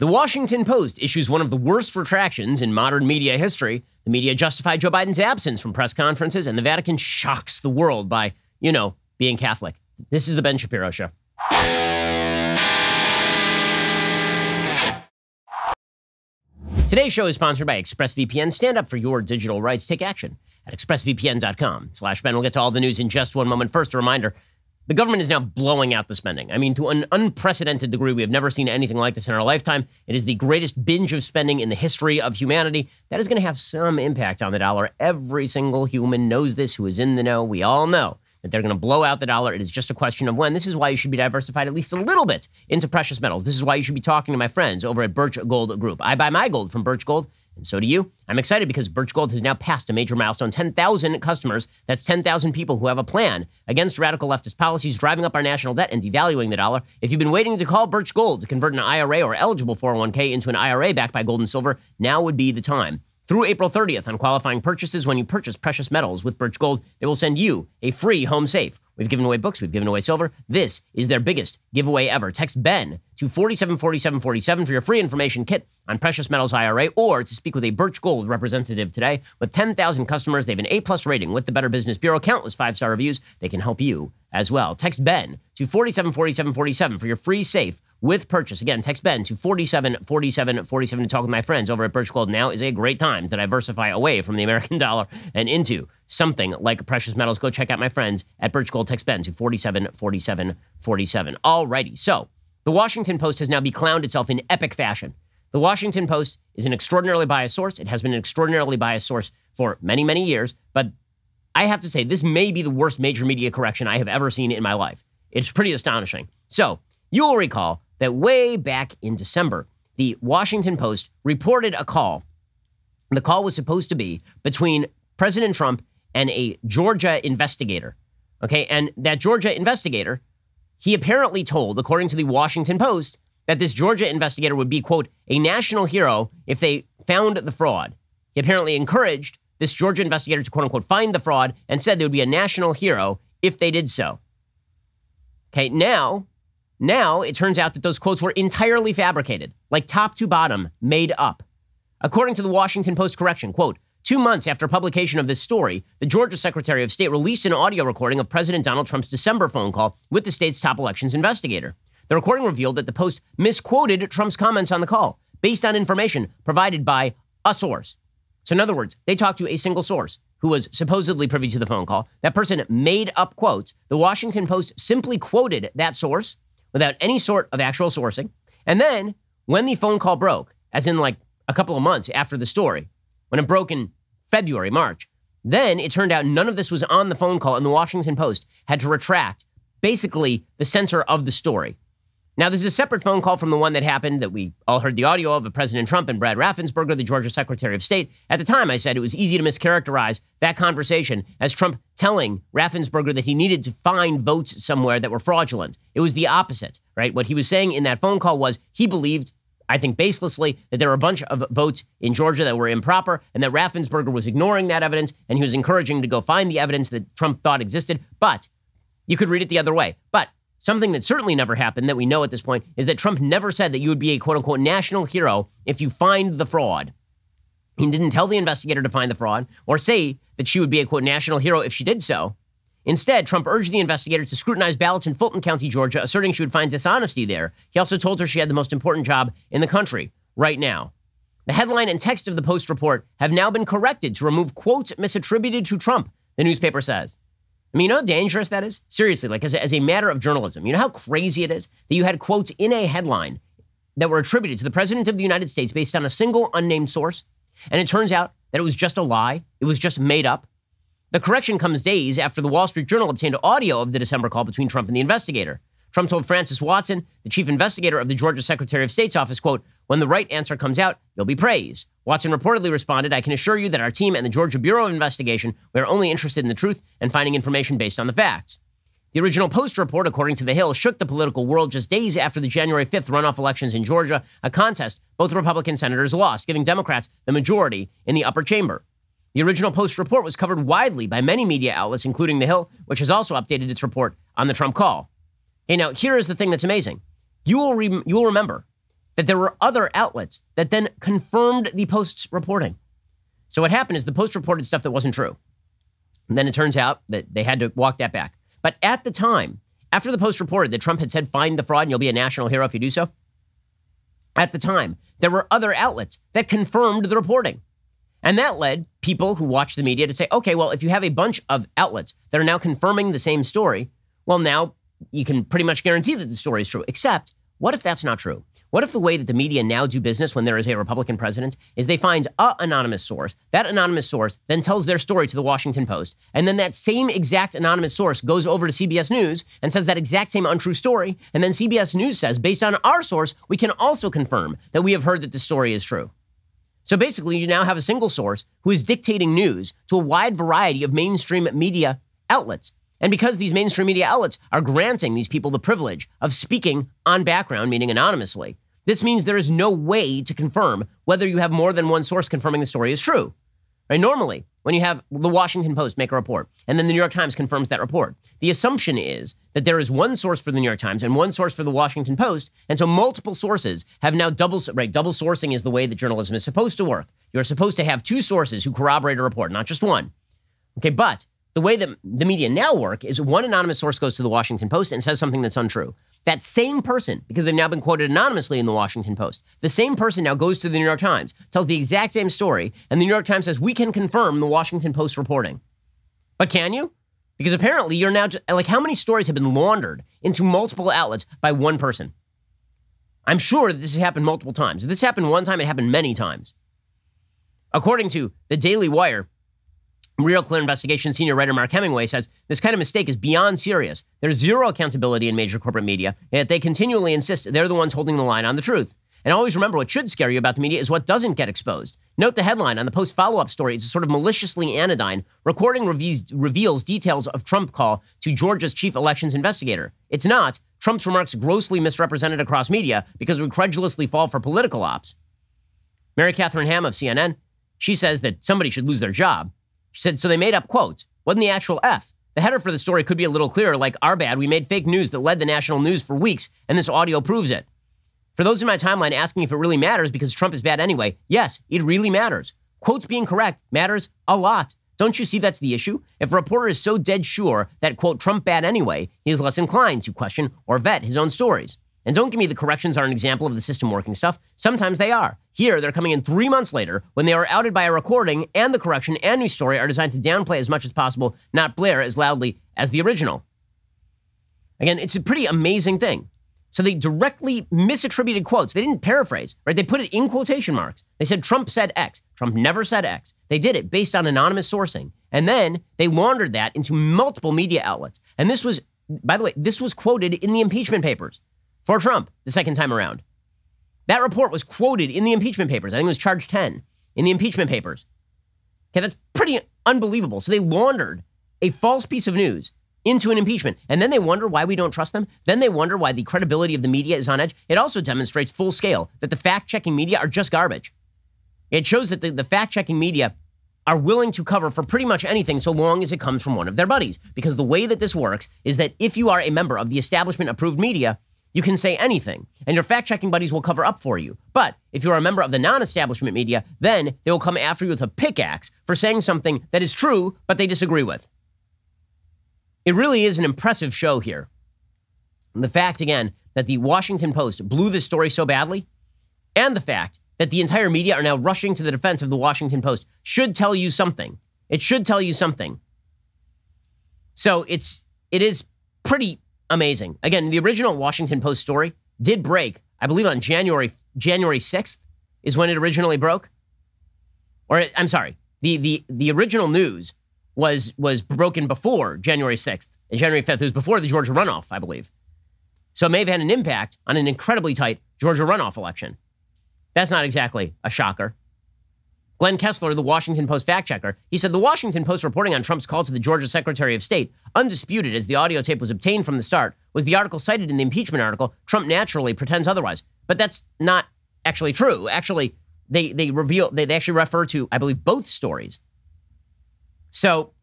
The Washington Post issues one of the worst retractions in modern media history. The media justified Joe Biden's absence from press conferences, and the Vatican shocks the world by, being Catholic. This is the Ben Shapiro Show. Today's show is sponsored by ExpressVPN. Stand up for your digital rights. Take action at expressvpn.com/Ben. We'll get to all the news in just one moment. First, a reminder. The government is now blowing out the spending. I mean, to an unprecedented degree. We have never seen anything like this in our lifetime. It is the greatest binge of spending in the history of humanity. That is going to have some impact on the dollar. Every single human knows this who is in the know. We all know that they're going to blow out the dollar. It is just a question of when. This is why you should be diversified at least a little bit into precious metals. This is why you should be talking to my friends over at Birch Gold Group. I buy my gold from Birch Gold, and so do you. I'm excited because Birch Gold has now passed a major milestone, 10,000 customers. That's 10,000 people who have a plan against radical leftist policies driving up our national debt and devaluing the dollar. If you've been waiting to call Birch Gold to convert an IRA or eligible 401k into an IRA backed by gold and silver, now would be the time. Through April 30th on qualifying purchases, when you purchase precious metals with Birch Gold, they will send you a free home safe. We've given away books. We've given away silver. This is their biggest giveaway ever. Text BEN to 474747 for your free information kit on precious metals IRA or to speak with a Birch Gold representative today. With 10,000 customers, they have an A+ rating with the Better Business Bureau, countless 5-star reviews. They can help you as well. Text BEN to 474747 for your free safe with purchase. Again, text BEN to 474747 to talk with my friends over at Birch Gold. Now is a great time to diversify away from the American dollar and into something like precious metals. Go check out my friends at Birch Gold. Text BEN to 474747. Alrighty, so the Washington Post has now beclowned itself in epic fashion. The Washington Post is an extraordinarily biased source. It has been an extraordinarily biased source for many, many years, but I have to say this may be the worst major media correction I have ever seen in my life. It's pretty astonishing. So you will recall that way back in December, the Washington Post reported a call. The call was supposed to be between President Trump and a Georgia investigator. Okay, and that Georgia investigator, he apparently told, according to the Washington Post, that this Georgia investigator would be, quote, a national hero if they found the fraud. He apparently encouraged this Georgia investigator to, quote unquote, find the fraud and said they would be a national hero if they did so. Okay, now it turns out that those quotes were entirely fabricated, like top to bottom, made up. According to the Washington Post correction, quote, 2 months after publication of this story, the Georgia Secretary of State released an audio recording of President Donald Trump's December phone call with the state's top elections investigator. The recording revealed that the Post misquoted Trump's comments on the call based on information provided by a source. So in other words, they talked to a single source who was supposedly privy to the phone call. That person made up quotes. The Washington Post simply quoted that source without any sort of actual sourcing. And then when the phone call broke, as in like a couple of months after the story, when it broke in February, March, then it turned out none of this was on the phone call, and the Washington Post had to retract basically the center of the story. Now, this is a separate phone call from the one that happened that we all heard the audio of President Trump and Brad Raffensperger, the Georgia Secretary of State. At the time, I said it was easy to mischaracterize that conversation as Trump telling Raffensperger that he needed to find votes somewhere that were fraudulent. It was the opposite, right? What he was saying in that phone call was he believed, I think baselessly, that there were a bunch of votes in Georgia that were improper and that Raffensperger was ignoring that evidence and he was encouraging to go find the evidence that Trump thought existed. But you could read it the other way. But something that certainly never happened that we know at this point is that Trump never said that you would be a quote-unquote national hero if you find the fraud. He didn't tell the investigator to find the fraud or say that she would be a quote national hero if she did so. Instead, Trump urged the investigator to scrutinize ballots in Fulton County, Georgia, asserting she would find dishonesty there. He also told her she had the most important job in the country right now. The headline and text of the Post report have now been corrected to remove quotes misattributed to Trump, the newspaper says. I mean, you know how dangerous that is? Seriously, like as a matter of journalism, you know how crazy it is that you had quotes in a headline that were attributed to the President of the United States based on a single unnamed source? And it turns out that it was just a lie. It was just made up. The correction comes days after the Wall Street Journal obtained audio of the December call between Trump and the investigator. Trump told Francis Watson, the chief investigator of the Georgia Secretary of State's office, quote, when the right answer comes out, you'll be praised. Watson reportedly responded, I can assure you that our team and the Georgia Bureau of Investigation, we are only interested in the truth and finding information based on the facts. The original Post report, according to The Hill, shook the political world just days after the January 5th runoff elections in Georgia, a contest both Republican senators lost, giving Democrats the majority in the upper chamber. The original Post report was covered widely by many media outlets, including The Hill, which has also updated its report on the Trump call. Okay, now, here is the thing that's amazing. You will remember that there were other outlets that then confirmed the Post's reporting. So what happened is the Post reported stuff that wasn't true. And then it turns out that they had to walk that back. But at the time, after the Post reported that Trump had said, find the fraud and you'll be a national hero if you do so, at the time, there were other outlets that confirmed the reporting. And that led people who watch the media to say, okay, well, if you have a bunch of outlets that are now confirming the same story, well, now you can pretty much guarantee that the story is true. Except, what if that's not true? What if the way that the media now do business when there is a Republican president is they find an anonymous source, that anonymous source then tells their story to the Washington Post, and then that same exact anonymous source goes over to CBS News and says that exact same untrue story, and then CBS News says, based on our source, we can also confirm that we have heard that the story is true. So basically, you now have a single source who is dictating news to a wide variety of mainstream media outlets. And because these mainstream media outlets are granting these people the privilege of speaking on background, meaning anonymously, this means there is no way to confirm whether you have more than one source confirming the story is true. Right? Normally, when you have the Washington Post make a report and then the New York Times confirms that report, the assumption is that there is one source for the New York Times and one source for the Washington Post. And so multiple sources have now double sourcing is the way that journalism is supposed to work. You're supposed to have two sources who corroborate a report, not just one. Okay, but the way that the media now work is one anonymous source goes to the Washington Post and says something that's untrue. That same person, because they've now been quoted anonymously in the Washington Post, the same person now goes to the New York Times, tells the exact same story, and the New York Times says, we can confirm the Washington Post reporting. But can you? Because apparently you're now, like, how many stories have been laundered into multiple outlets by one person? I'm sure that this has happened multiple times. If this happened one time, it happened many times. According to the Daily Wire, Real Clear Investigation senior writer Mark Hemingway says this kind of mistake is beyond serious. There's zero accountability in major corporate media, and yet they continually insist they're the ones holding the line on the truth. And always remember, what should scare you about the media is what doesn't get exposed. Note the headline on the Post follow-up story. It's a sort of maliciously anodyne. Recording reveals details of Trump call to Georgia's chief elections investigator. It's not. Trump's remarks grossly misrepresented across media because we credulously fall for political ops. Mary Catherine Ham of CNN, she says that somebody should lose their job. She said, so they made up quotes. Wasn't the actual F. The header for the story could be a little clearer, like, our bad, we made fake news that led the national news for weeks, and this audio proves it. For those in my timeline asking if it really matters because Trump is bad anyway, yes, it really matters. Quotes being correct matters a lot. Don't you see that's the issue? If a reporter is so dead sure that, quote, Trump bad anyway, he is less inclined to question or vet his own stories. And don't give me the corrections are an example of the system working stuff. Sometimes they are. Here, they're coming in 3 months later when they are outed by a recording, and the correction and new story are designed to downplay as much as possible, not blare as loudly as the original. Again, it's a pretty amazing thing. So they directly misattributed quotes. They didn't paraphrase, right? They put it in quotation marks. They said Trump said X. Trump never said X. They did it based on anonymous sourcing. And then they laundered that into multiple media outlets. And this was, by the way, this was quoted in the impeachment papers for Trump the second time around. That report was quoted in the impeachment papers. I think it was charge 10 in the impeachment papers. Okay, that's pretty unbelievable. So they laundered a false piece of news into an impeachment. And then they wonder why we don't trust them. Then they wonder why the credibility of the media is on edge. It also demonstrates full scale that the fact-checking media are just garbage. It shows that the fact-checking media are willing to cover for pretty much anything so long as it comes from one of their buddies. Because the way that this works is that if you are a member of the establishment-approved media, you can say anything, and your fact-checking buddies will cover up for you. But if you're a member of the non-establishment media, then they will come after you with a pickaxe for saying something that is true, but they disagree with. It really is an impressive show here. And the fact, again, that the Washington Post blew this story so badly, and the fact that the entire media are now rushing to the defense of the Washington Post should tell you something. It should tell you something. So it is pretty amazing. Again, the original Washington Post story did break, I believe on January 6th is when it originally broke. Or I'm sorry, the original news was broken before January 6th and January 5th. It was before the Georgia runoff, I believe. So it may have had an impact on an incredibly tight Georgia runoff election. That's not exactly a shocker. Glenn Kessler, the Washington Post fact-checker, he said the Washington Post reporting on Trump's call to the Georgia Secretary of State, undisputed as the audio tape was obtained from the start, was the article cited in the impeachment article. Trump naturally pretends otherwise. But that's not actually true. Actually, they actually refer to, I believe, both stories. So,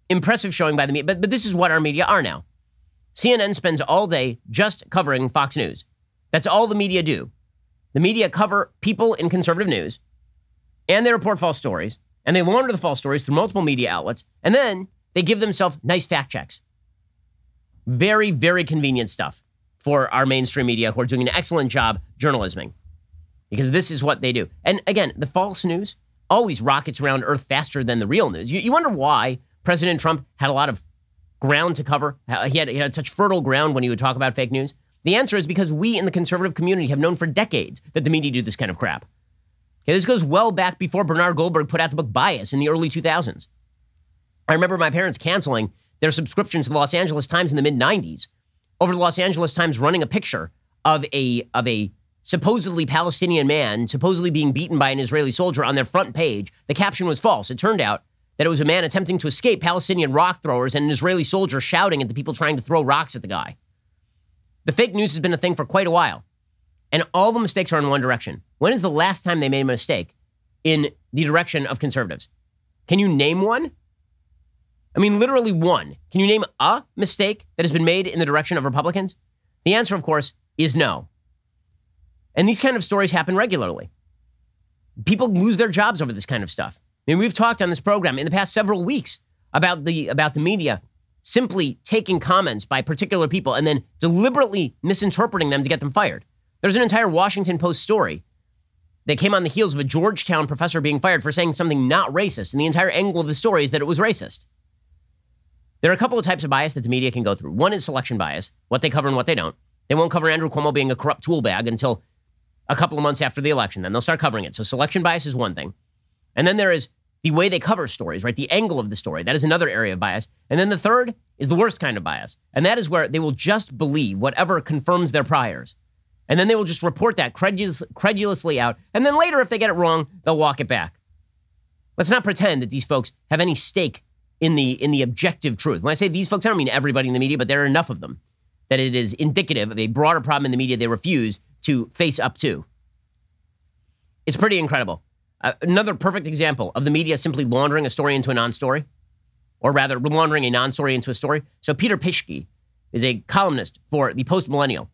impressive showing by the media. But this is what our media are now. CNN spends all day just covering Fox News. That's all the media do. The media cover people in conservative news, and they report false stories, and they launder the false stories through multiple media outlets, and then they give themselves nice fact checks. Very, very convenient stuff for our mainstream media who are doing an excellent job journalisming, because this is what they do. And again, the false news always rockets around Earth faster than the real news. You wonder why President Trump had a lot of ground to cover. He had such fertile ground when he would talk about fake news. The answer is because we in the conservative community have known for decades that the media do this kind of crap. Okay, this goes well back before Bernard Goldberg put out the book Bias in the early 2000s. I remember my parents canceling their subscription to the Los Angeles Times in the mid-90s over the Los Angeles Times running a picture of a supposedly Palestinian man supposedly being beaten by an Israeli soldier on their front page. The caption was false. It turned out that it was a man attempting to escape Palestinian rock throwers and an Israeli soldier shouting at the people trying to throw rocks at the guy. The fake news has been a thing for quite a while, and all the mistakes are in one direction. When is the last time they made a mistake in the direction of conservatives? Can you name one? I mean, literally one. Can you name a mistake that has been made in the direction of Republicans? The answer, of course, is no. And these kind of stories happen regularly. People lose their jobs over this kind of stuff. I mean, we've talked on this program in the past several weeks about the media simply taking comments by particular people and then deliberately misinterpreting them to get them fired. There's an entire Washington Post story that came on the heels of a Georgetown professor being fired for saying something not racist, and the entire angle of the story is that it was racist. There are a couple of types of bias that the media can go through. One is selection bias, what they cover and what they don't. They won't cover Andrew Cuomo being a corrupt tool bag until a couple of months after the election. Then they'll start covering it. So selection bias is one thing. And then there is the way they cover stories, right? The angle of the story. That is another area of bias. And then the third is the worst kind of bias. And that is where they will just believe whatever confirms their priors. And then they will just report that credulously out. And then later, if they get it wrong, they'll walk it back. Let's not pretend that these folks have any stake in the objective truth. When I say these folks, I don't mean everybody in the media, but there are enough of them that it is indicative of a broader problem in the media they refuse to face up to. It's pretty incredible. Another perfect example of the media simply laundering a story into a non-story, or rather laundering a non-story into a story. So Peter Pischke is a columnist for the Post-Millennial.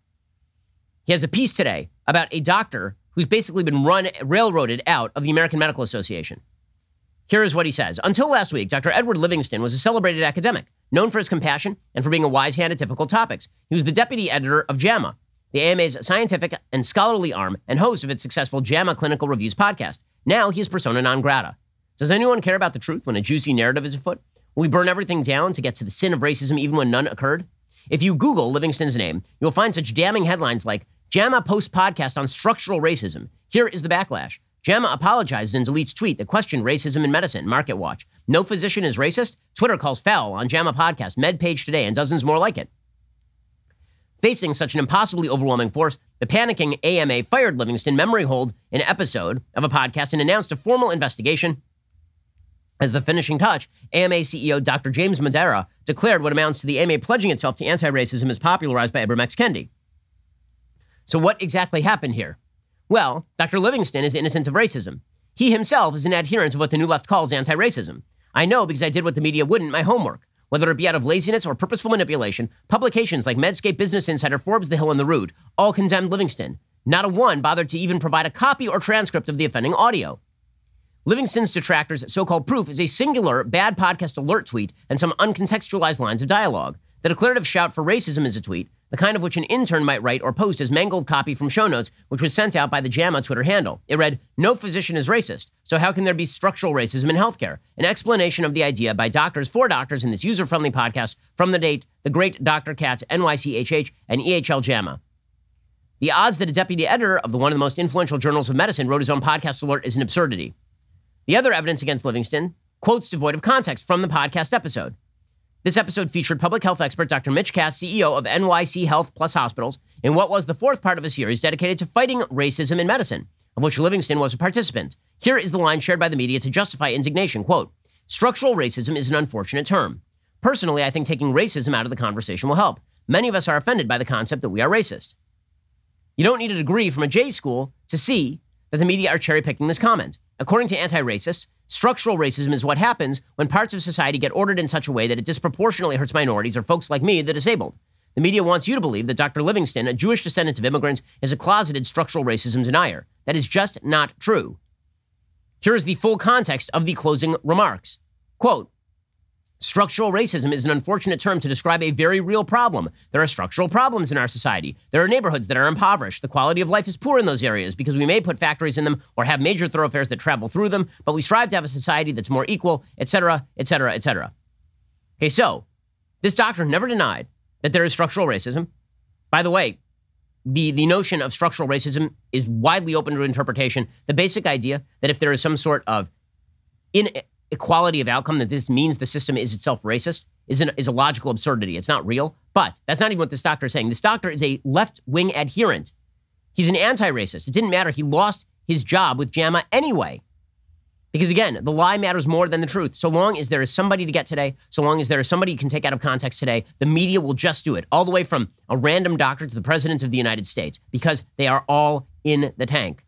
He has a piece today about a doctor who's basically been railroaded out of the American Medical Association. Here is what he says. Until last week, Dr. Edward Livingston was a celebrated academic, known for his compassion and for being a wise hand at difficult topics. He was the deputy editor of JAMA, the AMA's scientific and scholarly arm, and host of its successful JAMA Clinical Reviews podcast. Now he is persona non grata. Does anyone care about the truth when a juicy narrative is afoot? Will we burn everything down to get to the sin of racism even when none occurred? If you Google Livingston's name, you'll find such damning headlines like, JAMA posts podcast on structural racism. Here is the backlash. JAMA apologizes and deletes tweet that questioned racism in medicine. Market Watch. No physician is racist. Twitter calls foul on JAMA podcast. MedPage Today and dozens more like it. Facing such an impossibly overwhelming force, the panicking AMA fired Livingston, memory hold an episode of a podcast, and announced a formal investigation. As the finishing touch, AMA CEO Dr. James Madera declared what amounts to the AMA pledging itself to anti-racism as popularized by Ibram X. Kendi. So what exactly happened here? Well, Dr. Livingston is innocent of racism. He himself is an adherent of what the New Left calls anti-racism. I know because I did what the media wouldn't, my homework. Whether it be out of laziness or purposeful manipulation, publications like Medscape, Business Insider, Forbes, The Hill, and The Root all condemned Livingston. Not a one bothered to even provide a copy or transcript of the offending audio. Livingston's detractors' so-called proof is a singular bad podcast alert tweet and some uncontextualized lines of dialogue. The declarative shout for racism is a tweet, the kind of which an intern might write or post as mangled copy from show notes, which was sent out by the JAMA Twitter handle. It read, no physician is racist, so how can there be structural racism in healthcare? An explanation of the idea by doctors for doctors in this user-friendly podcast from the date, the great Dr. Katz, NYCHH, and EHL JAMA. The odds that a deputy editor of one of the most influential journals of medicine wrote his own podcast alert is an absurdity. The other evidence against Livingston, quotes devoid of context from the podcast episode. This episode featured public health expert Dr. Mitch Cass, CEO of NYC Health Plus Hospitals, in what was the fourth part of a series dedicated to fighting racism in medicine, of which Livingston was a participant. Here is the line shared by the media to justify indignation, quote, structural racism is an unfortunate term. Personally, I think taking racism out of the conversation will help. Many of us are offended by the concept that we are racist. You don't need a degree from a J school to see that the media are cherry-picking this comment. According to anti-racists, structural racism is what happens when parts of society get ordered in such a way that it disproportionately hurts minorities or folks like me, the disabled. The media wants you to believe that Dr. Livingston, a Jewish descendant of immigrants, is a closeted structural racism denier. That is just not true. Here is the full context of the closing remarks. Quote, structural racism is an unfortunate term to describe a very real problem. There are structural problems in our society. There are neighborhoods that are impoverished. The quality of life is poor in those areas because we may put factories in them or have major thoroughfares that travel through them, but we strive to have a society that's more equal, etc., etc., etc. Okay, so this doctrine never denied that there is structural racism. By the way, the notion of structural racism is widely open to interpretation. The basic idea that if there is some sort of inequality of outcome, that this means the system is itself racist, is a logical absurdity. It's not real. But that's not even what this doctor is saying. This doctor is a left-wing adherent. He's an anti-racist. It didn't matter. He lost his job with JAMA anyway. Because again, the lie matters more than the truth. So long as there is somebody to get today, so long as there is somebody you can take out of context today, the media will just do it. All the way from a random doctor to the president of the United States, because they are all in the tank.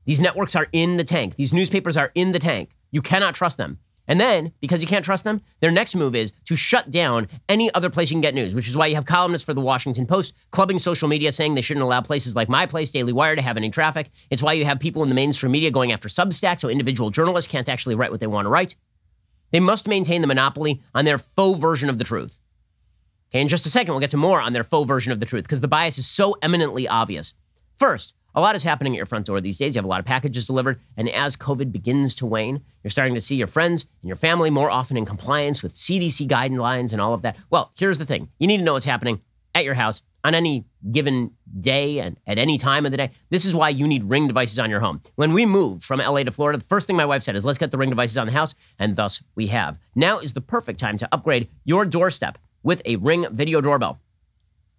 These networks are in the tank. These newspapers are in the tank. You cannot trust them. And then, because you can't trust them, their next move is to shut down any other place you can get news, which is why you have columnists for the Washington Post clubbing social media saying they shouldn't allow places like my place, Daily Wire, to have any traffic. It's why you have people in the mainstream media going after Substack so individual journalists can't actually write what they want to write. They must maintain the monopoly on their faux version of the truth. Okay, in just a second, we'll get to more on their faux version of the truth because the bias is so eminently obvious. First, a lot is happening at your front door these days. You have a lot of packages delivered. And as COVID begins to wane, you're starting to see your friends and your family more often in compliance with CDC guidelines and all of that. Well, here's the thing. You need to know what's happening at your house on any given day and at any time of the day. This is why you need Ring devices on your home. When we moved from LA to Florida, the first thing my wife said is, let's get the Ring devices on the house. And thus we have. Now is the perfect time to upgrade your doorstep with a Ring video doorbell.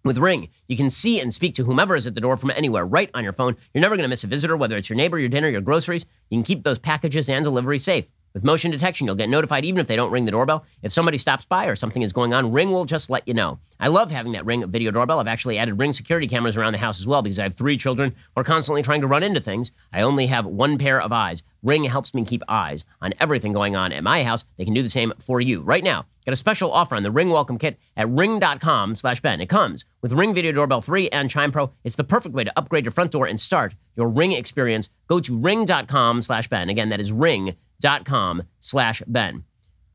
With Ring, you can see and speak to whomever is at the door from anywhere, right on your phone. You're never going to miss a visitor, whether it's your neighbor, your dinner, your groceries. You can keep those packages and delivery safe. With motion detection, you'll get notified even if they don't ring the doorbell. If somebody stops by or something is going on, Ring will just let you know. I love having that Ring video doorbell. I've actually added Ring security cameras around the house as well because I have 3 children who are constantly trying to run into things. I only have one pair of eyes. Ring helps me keep eyes on everything going on at my house. They can do the same for you. Right now, get a special offer on the Ring Welcome Kit at ring.com/Ben. It comes with Ring Video Doorbell 3 and Chime Pro. It's the perfect way to upgrade your front door and start your Ring experience. Go to ring.com/Ben. Again, that is ring.com/Ben.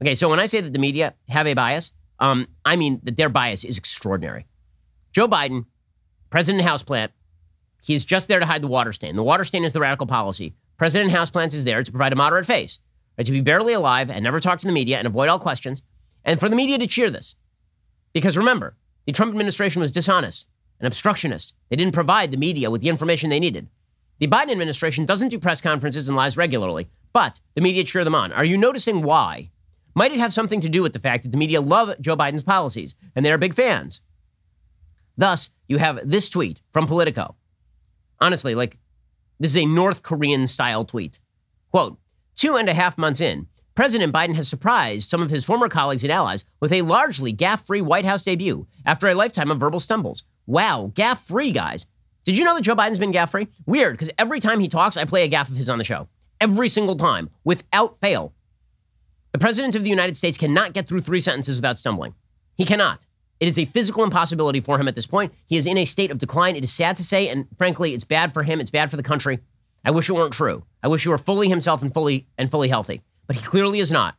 Okay, so when I say that the media have a bias, I mean that their bias is extraordinary. Joe Biden, President Houseplant, he's just there to hide the water stain. The water stain is the radical policy. President Houseplant is there to provide a moderate face, right, to be barely alive and never talk to the media and avoid all questions, and for the media to cheer this. Because remember, the Trump administration was dishonest and obstructionist. They didn't provide the media with the information they needed. The Biden administration doesn't do press conferences and lies regularly, but the media cheer them on. Are you noticing why? Might it have something to do with the fact that the media love Joe Biden's policies and they are big fans? Thus, you have this tweet from Politico. Honestly, this is a North Korean style tweet. Quote, 2.5 months in, President Biden has surprised some of his former colleagues and allies with a largely gaffe-free White House debut after a lifetime of verbal stumbles. Wow, gaffe-free, guys. Did you know that Joe Biden's been gaffe-free? Weird, because every time he talks, I play a gaffe of his on the show. Every single time, without fail. The President of the United States cannot get through 3 sentences without stumbling. He cannot. It is a physical impossibility for him at this point. He is in a state of decline. It is sad to say, and frankly, it's bad for him. It's bad for the country. I wish it weren't true. I wish he were fully himself and fully healthy. But he clearly is not.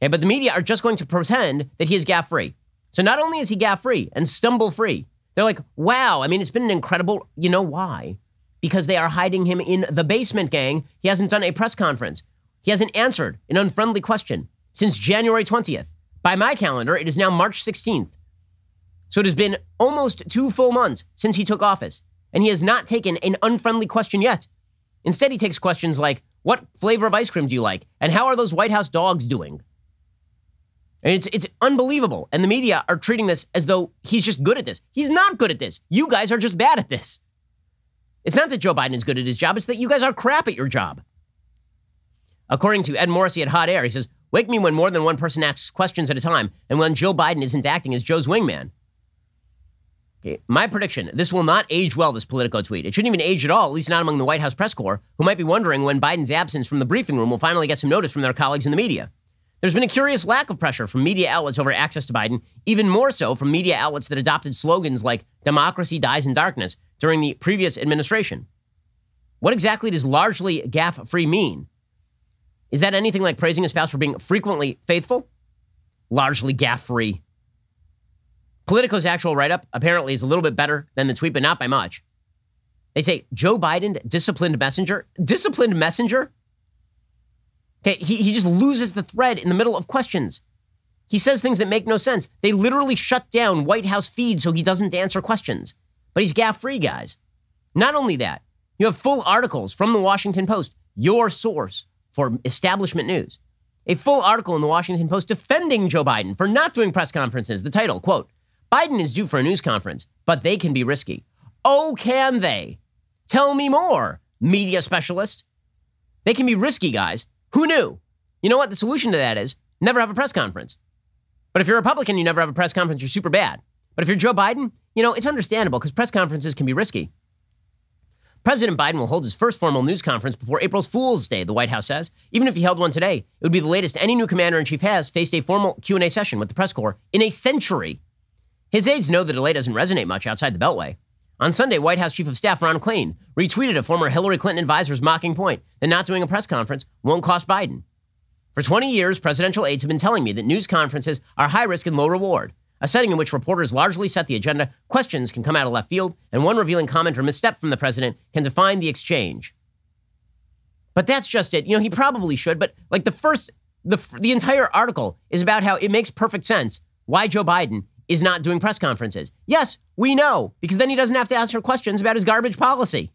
Okay, but the media are just going to pretend that he is gaffe-free. So not only is he gaffe-free and stumble-free, they're like, wow, I mean, it's been an incredible, you know why? Because they are hiding him in the basement, gang. He hasn't done a press conference. He hasn't answered an unfriendly question since January 20th. By my calendar, it is now March 16th. So it has been almost 2 full months since he took office, and he has not taken an unfriendly question yet. Instead, he takes questions like, what flavor of ice cream do you like? And how are those White House dogs doing? And it's unbelievable. And the media are treating this as though he's just good at this. He's not good at this. You guys are just bad at this. It's not that Joe Biden is good at his job. It's that you guys are crap at your job. According to Ed Morrissey at Hot Air, he says, wake me when more than one person asks questions at a time and when Joe Biden isn't acting as Joe's wingman. Okay, my prediction, this will not age well, this Politico tweet. It shouldn't even age at all, at least not among the White House press corps, who might be wondering when Biden's absence from the briefing room will finally get some notice from their colleagues in the media. There's been a curious lack of pressure from media outlets over access to Biden, even more so from media outlets that adopted slogans like democracy dies in darkness during the previous administration. What exactly does largely gaffe-free mean? Is that anything like praising a spouse for being frequently faithful? Largely gaffe-free. Politico's actual write-up apparently is a little bit better than the tweet, but not by much. They say, Joe Biden, disciplined messenger. Disciplined messenger? Okay, he just loses the thread in the middle of questions. He says things that make no sense. They literally shut down White House feed so he doesn't answer questions. But he's gaffe-free, guys. Not only that, you have full articles from the Washington Post, your source for establishment news. A full article in the Washington Post defending Joe Biden for not doing press conferences. The title, quote, Biden is due for a news conference, but they can be risky. Oh, can they? Tell me more, media specialist. They can be risky, guys. Who knew? You know what? The solution to that is never have a press conference. But if you're a Republican, you never have a press conference, you're super bad. But if you're Joe Biden, it's understandable because press conferences can be risky. President Biden will hold his first formal news conference before April's Fool's Day, the White House says. Even if he held one today, it would be the latest any new commander-in-chief has faced a formal Q&A session with the press corps in a century. His aides know the delay doesn't resonate much outside the Beltway. On Sunday, White House Chief of Staff Ron Klain retweeted a former Hillary Clinton advisor's mocking point that not doing a press conference won't cost Biden. For 20 years, presidential aides have been telling me that news conferences are high risk and low reward, a setting in which reporters largely set the agenda, questions can come out of left field, and one revealing comment or misstep from the president can define the exchange. But that's just it. He probably should, but like the entire article is about how it makes perfect sense why Joe Biden is not doing press conferences. Yes, we know, because then he doesn't have to answer questions about his garbage policy.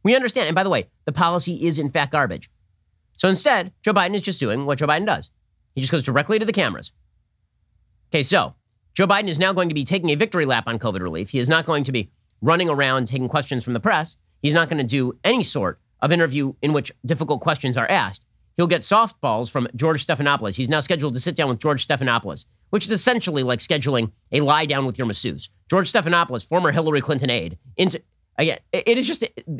We understand. And by the way, the policy is in fact garbage. So instead, Joe Biden is just doing what Joe Biden does. He just goes directly to the cameras. Okay, so Joe Biden is now going to be taking a victory lap on COVID relief. He is not going to be running around taking questions from the press. He's not going to do any sort of interview in which difficult questions are asked. He'll get softballs from George Stephanopoulos. He's now scheduled to sit down with George Stephanopoulos, which is essentially like scheduling a lie down with your masseuse. George Stephanopoulos, former Hillary Clinton aide. It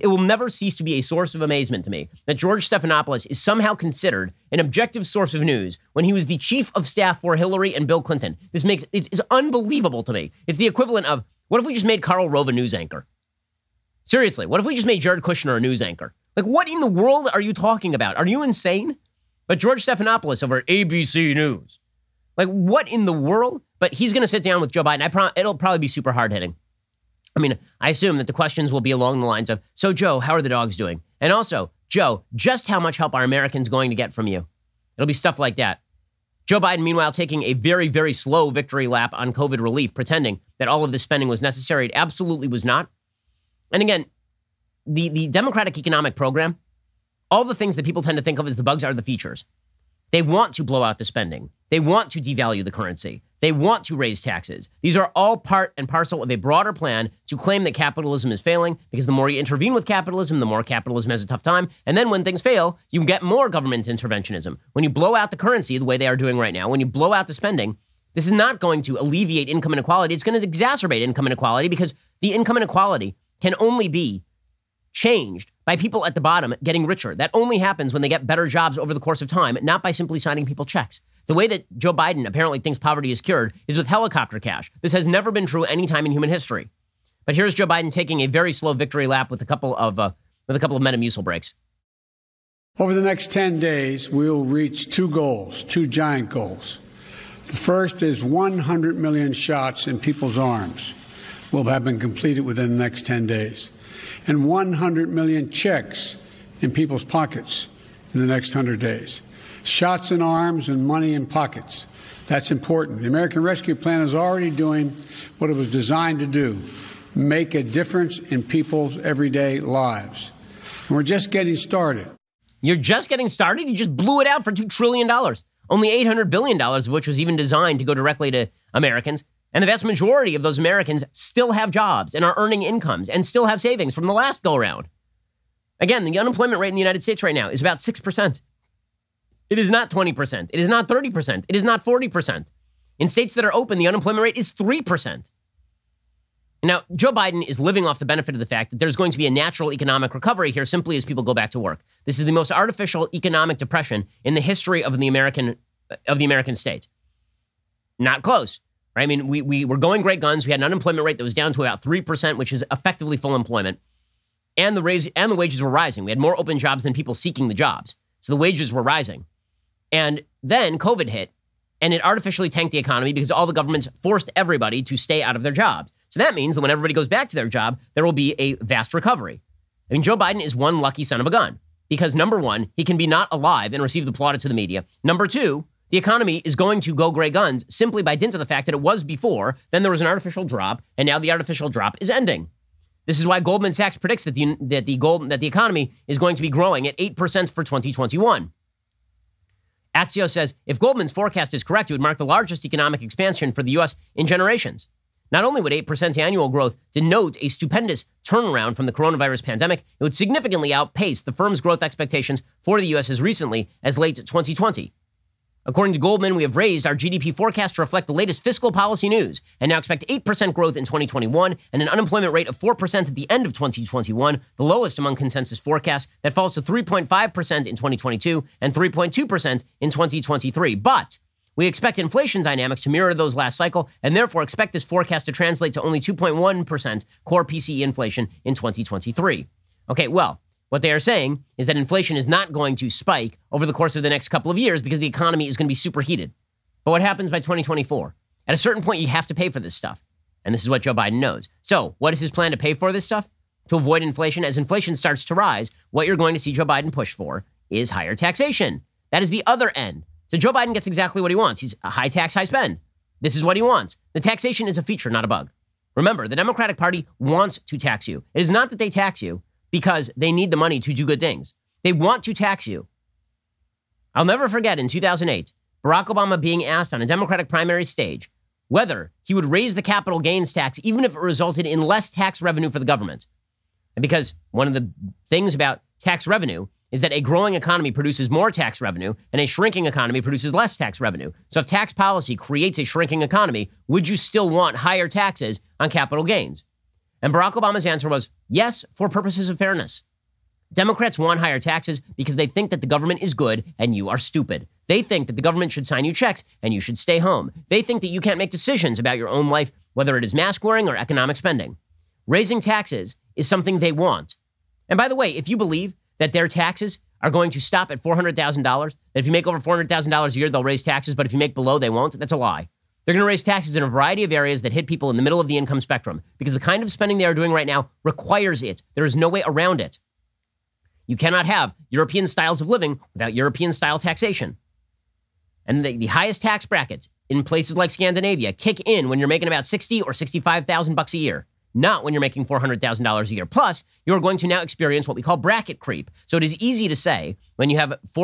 will never cease to be a source of amazement to me that George Stephanopoulos is somehow considered an objective source of news when he was the chief of staff for Hillary and Bill Clinton. It's unbelievable to me. It's the equivalent of, what if we just made Karl Rove a news anchor? Seriously, what if we just made Jared Kushner a news anchor? Like, what in the world are you talking about? Are you insane? But George Stephanopoulos over ABC News. Like, what in the world? But he's going to sit down with Joe Biden. It'll probably be super hard-hitting. I mean, I assume that the questions will be along the lines of, so Joe, how are the dogs doing? And also, Joe, just how much help are Americans going to get from you? It'll be stuff like that. Joe Biden, meanwhile, taking a very, very slow victory lap on COVID relief, pretending that all of this spending was necessary. It absolutely was not. And again, the Democratic economic program, all the things that people tend to think of as the bugs are the features. They want to blow out the spending. They want to devalue the currency. They want to raise taxes. These are all part and parcel of a broader plan to claim that capitalism is failing, because the more you intervene with capitalism, the more capitalism has a tough time. And then when things fail, you get more government interventionism. When you blow out the currency the way they are doing right now, when you blow out the spending, this is not going to alleviate income inequality. It's going to exacerbate income inequality, because the income inequality can only be changed by people at the bottom getting richer. That only happens when they get better jobs over the course of time, not by simply signing people checks. The way that Joe Biden apparently thinks poverty is cured is with helicopter cash. This has never been true any time in human history. But here's Joe Biden taking a very slow victory lap with a couple of Metamucil breaks. Over the next 10 days, we'll reach two giant goals. The first is 100 million shots in people's arms will have been completed within the next 10 days. And 100 million checks in people's pockets in the next 100 days. Shots in arms and money in pockets. That's important. The American Rescue Plan is already doing what it was designed to do, make a difference in people's everyday lives. And we're just getting started. You're just getting started? You just blew it out for $2 trillion. Only $800 billion of which was even designed to go directly to Americans. And the vast majority of those Americans still have jobs and are earning incomes and still have savings from the last go-around. Again, the unemployment rate in the United States right now is about 6%. It is not 20%. It is not 30%. It is not 40%. In states that are open, the unemployment rate is 3%. Now, Joe Biden is living off the benefit of the fact that there's going to be a natural economic recovery here simply as people go back to work. This is the most artificial economic depression in the history of the American of the American state. Not close. Right? I mean, we were going great guns. We had an unemployment rate that was down to about 3%, which is effectively full employment. And the wages were rising. We had more open jobs than people seeking the jobs. So the wages were rising. And then COVID hit, and it artificially tanked the economy because all the governments forced everybody to stay out of their jobs. So that means that when everybody goes back to their job, there will be a vast recovery. I mean, Joe Biden is one lucky son of a gun because, number one, he can be not alive and receive the plaudits of the media. Number two, the economy is going to go gray guns simply by dint of the fact that it was before, then there was an artificial drop, and now the artificial drop is ending. This is why Goldman Sachs predicts that the economy is going to be growing at 8% for 2021. Axios says if Goldman's forecast is correct, it would mark the largest economic expansion for the U.S. in generations. Not only would 8% annual growth denote a stupendous turnaround from the coronavirus pandemic, it would significantly outpace the firm's growth expectations for the U.S. as recently as late 2020. According to Goldman, we have raised our GDP forecast to reflect the latest fiscal policy news and now expect 8% growth in 2021 and an unemployment rate of 4% at the end of 2021, the lowest among consensus forecasts that falls to 3.5% in 2022 and 3.2% in 2023. But we expect inflation dynamics to mirror those last cycle and therefore expect this forecast to translate to only 2.1% core PCE inflation in 2023. Okay, well, what they are saying is that inflation is not going to spike over the course of the next couple of years because the economy is going to be superheated. But what happens by 2024? At a certain point, you have to pay for this stuff. And this is what Joe Biden knows. So what is his plan to pay for this stuff? To avoid inflation? As inflation starts to rise, what you're going to see Joe Biden push for is higher taxation. That is the other end. So Joe Biden gets exactly what he wants. He's a high tax, high spend. This is what he wants. The taxation is a feature, not a bug. Remember, the Democratic Party wants to tax you. It is not that they tax you because they need the money to do good things. They want to tax you. I'll never forget in 2008, Barack Obama being asked on a Democratic primary stage whether he would raise the capital gains tax even if it resulted in less tax revenue for the government. And because one of the things about tax revenue is that a growing economy produces more tax revenue and a shrinking economy produces less tax revenue. So if tax policy creates a shrinking economy, would you still want higher taxes on capital gains? And Barack Obama's answer was yes, for purposes of fairness. Democrats want higher taxes because they think that the government is good and you are stupid. They think that the government should sign you checks and you should stay home. They think that you can't make decisions about your own life, whether it is mask wearing or economic spending. Raising taxes is something they want. And by the way, if you believe that their taxes are going to stop at $400,000, that if you make over $400,000 a year, they'll raise taxes, but if you make below, they won't, that's a lie. They're going to raise taxes in a variety of areas that hit people in the middle of the income spectrum because the kind of spending they are doing right now requires it. There is no way around it. You cannot have European styles of living without European-style taxation. And the highest tax brackets in places like Scandinavia kick in when you're making about $60,000 or $65,000 a year, not when you're making $400,000 a year. Plus, you're going to now experience what we call bracket creep. So it is easy to say when you have if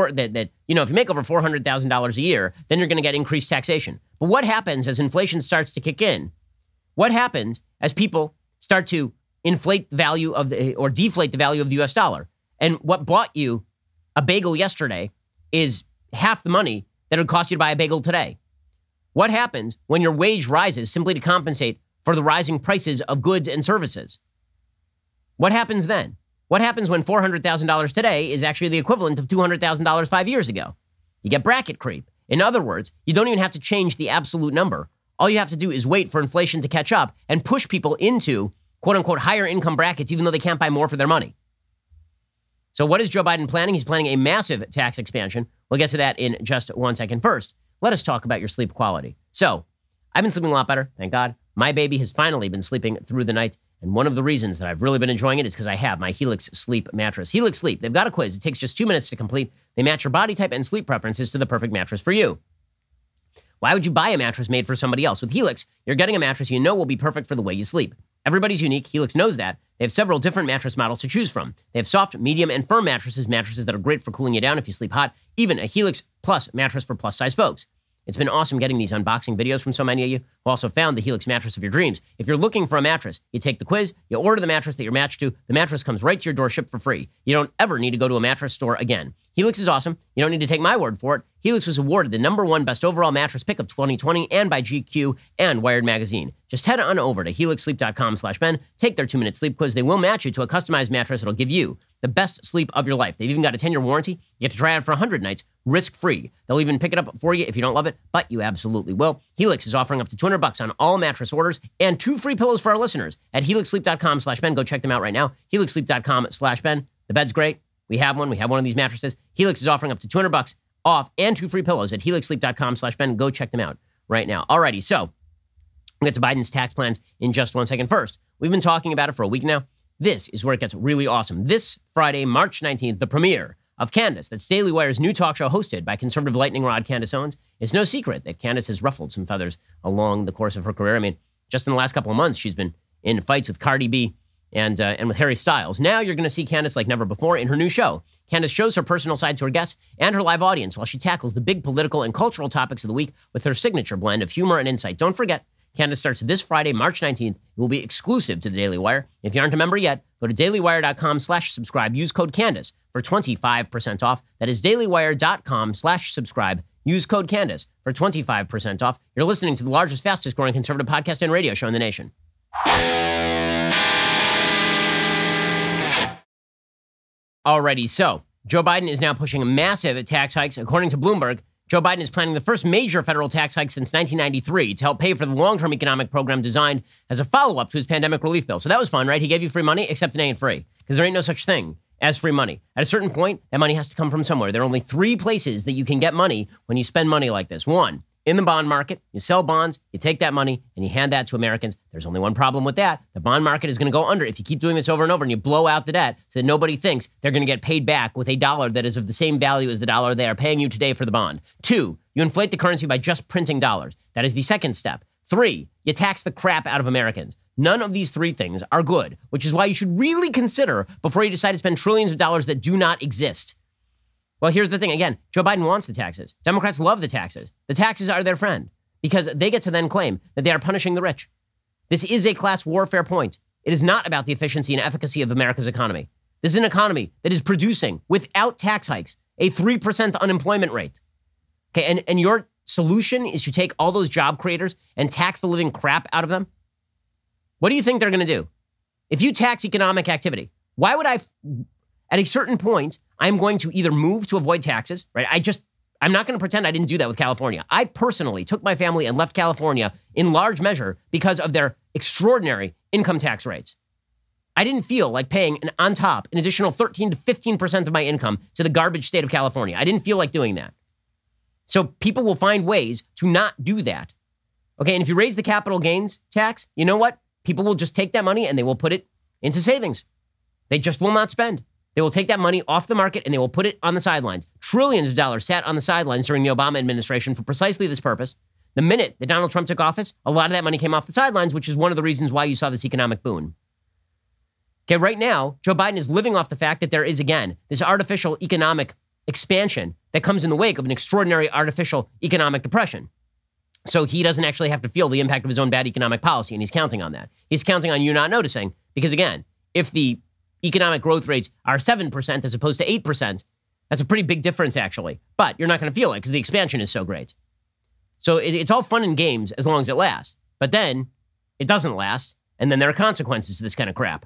you make over $400,000 a year, then you're going to get increased taxation. But what happens as inflation starts to kick in? What happens as people start to inflate the value of or deflate the value of the US dollar? And what bought you a bagel yesterday is half the money that it would cost you to buy a bagel today. What happens when your wage rises simply to compensate for the rising prices of goods and services? What happens then? What happens when $400,000 today is actually the equivalent of $200,000 5 years ago? You get bracket creep. In other words, you don't even have to change the absolute number. All you have to do is wait for inflation to catch up and push people into, quote unquote, higher income brackets, even though they can't buy more for their money. So what is Joe Biden planning? He's planning a massive tax expansion. We'll get to that in just 1 second. First, let us talk about your sleep quality. So I've been sleeping a lot better, thank God. My baby has finally been sleeping through the night. And one of the reasons that I've really been enjoying it is because I have my Helix Sleep mattress. Helix Sleep, they've got a quiz. It takes just 2 minutes to complete. They match your body type and sleep preferences to the perfect mattress for you. Why would you buy a mattress made for somebody else? With Helix, you're getting a mattress you know will be perfect for the way you sleep. Everybody's unique. Helix knows that. They have several different mattress models to choose from. They have soft, medium, and firm mattresses that are great for cooling you down if you sleep hot, even a Helix Plus mattress for plus-size folks. It's been awesome getting these unboxing videos from so many of you who also found the Helix mattress of your dreams. If you're looking for a mattress, you take the quiz, you order the mattress that you're matched to, the mattress comes right to your door shipped for free. You don't ever need to go to a mattress store again. Helix is awesome. You don't need to take my word for it. Helix was awarded the #1 best overall mattress pick of 2020 and by GQ and Wired Magazine. Just head on over to helixsleep.com/Ben, take their 2-minute sleep quiz. They will match you to a customized mattress that'll give you the best sleep of your life. They've even got a 10-year warranty. You get to try it out for 100 nights, risk-free. They'll even pick it up for you if you don't love it, but you absolutely will. Helix is offering up to $200 on all mattress orders and 2 free pillows for our listeners at helixsleep.com/Ben. Go check them out right now. helixsleep.com/Ben. The bed's great. We have one. We have one of these mattresses. Helix is offering up to $200 off and 2 free pillows at helixsleep.com/Ben. Go check them out right now. Alrighty, so we'll get to Biden's tax plans in just 1 second. First, we've been talking about it for a week now. This is where it gets really awesome. This Friday, March 19th, the premiere of Candace, that's Daily Wire's new talk show hosted by conservative lightning rod Candace Owens. It's no secret that Candace has ruffled some feathers along the course of her career. I mean, just in the last couple of months, she's been in fights with Cardi B and with Harry Styles. Now you're going to see Candace like never before in her new show. Candace shows her personal side to her guests and her live audience while she tackles the big political and cultural topics of the week with her signature blend of humor and insight. Don't forget, Candace starts this Friday, March 19th. It will be exclusive to the Daily Wire. If you aren't a member yet, go to dailywire.com/subscribe. Use code Candace for 25% off. That is dailywire.com/subscribe. Use code Candace for 25% off. You're listening to the largest, fastest growing conservative podcast and radio show in the nation. Alrighty, so Joe Biden is now pushing massive tax hikes. According to Bloomberg, Joe Biden is planning the first major federal tax hike since 1993 to help pay for the long-term economic program designed as a follow-up to his pandemic relief bill. So that was fun, right? He gave you free money, except it ain't free, because there ain't no such thing as free money. At a certain point, that money has to come from somewhere. There are only 3 places that you can get money when you spend money like this. 1, in the bond market. You sell bonds, you take that money, and you hand that to Americans. There's only one problem with that. The bond market is going to go under if you keep doing this over and over and you blow out the debt so that nobody thinks they're going to get paid back with a dollar that is of the same value as the dollar they are paying you today for the bond. 2, you inflate the currency by just printing dollars. That is the second step. 3, you tax the crap out of Americans. None of these 3 things are good, which is why you should really consider before you decide to spend trillions of dollars that do not exist. Well, here's the thing. Again, Joe Biden wants the taxes. Democrats love the taxes. The taxes are their friend because they get to then claim that they are punishing the rich. This is a class warfare point. It is not about the efficiency and efficacy of America's economy. This is an economy that is producing, without tax hikes, a 3% unemployment rate. Okay, and your solution is to take all those job creators and tax the living crap out of them? What do you think they're going to do? If you tax economic activity, why would at a certain point, I'm going to either move to avoid taxes, right? I'm not going to pretend I didn't do that with California. I personally took my family and left California in large measure because of their extraordinary income tax rates. I didn't feel like paying on top an additional 13 to 15% of my income to the garbage state of California. I didn't feel like doing that. So people will find ways to not do that. Okay, and if you raise the capital gains tax, you know what? People will just take that money and they will put it into savings. They just will not spend. They will take that money off the market and they will put it on the sidelines. Trillions of dollars sat on the sidelines during the Obama administration for precisely this purpose. The minute that Donald Trump took office, a lot of that money came off the sidelines, which is one of the reasons why you saw this economic boom. Okay, right now, Joe Biden is living off the fact that there is, again, this artificial economic expansion that comes in the wake of an extraordinary artificial economic depression. So he doesn't actually have to feel the impact of his own bad economic policy, and he's counting on that. He's counting on you not noticing, because again, if the economic growth rates are 7% as opposed to 8%, that's a pretty big difference, actually. But you're not going to feel it because the expansion is so great. So it's all fun and games as long as it lasts. But then it doesn't last, and then there are consequences to this kind of crap.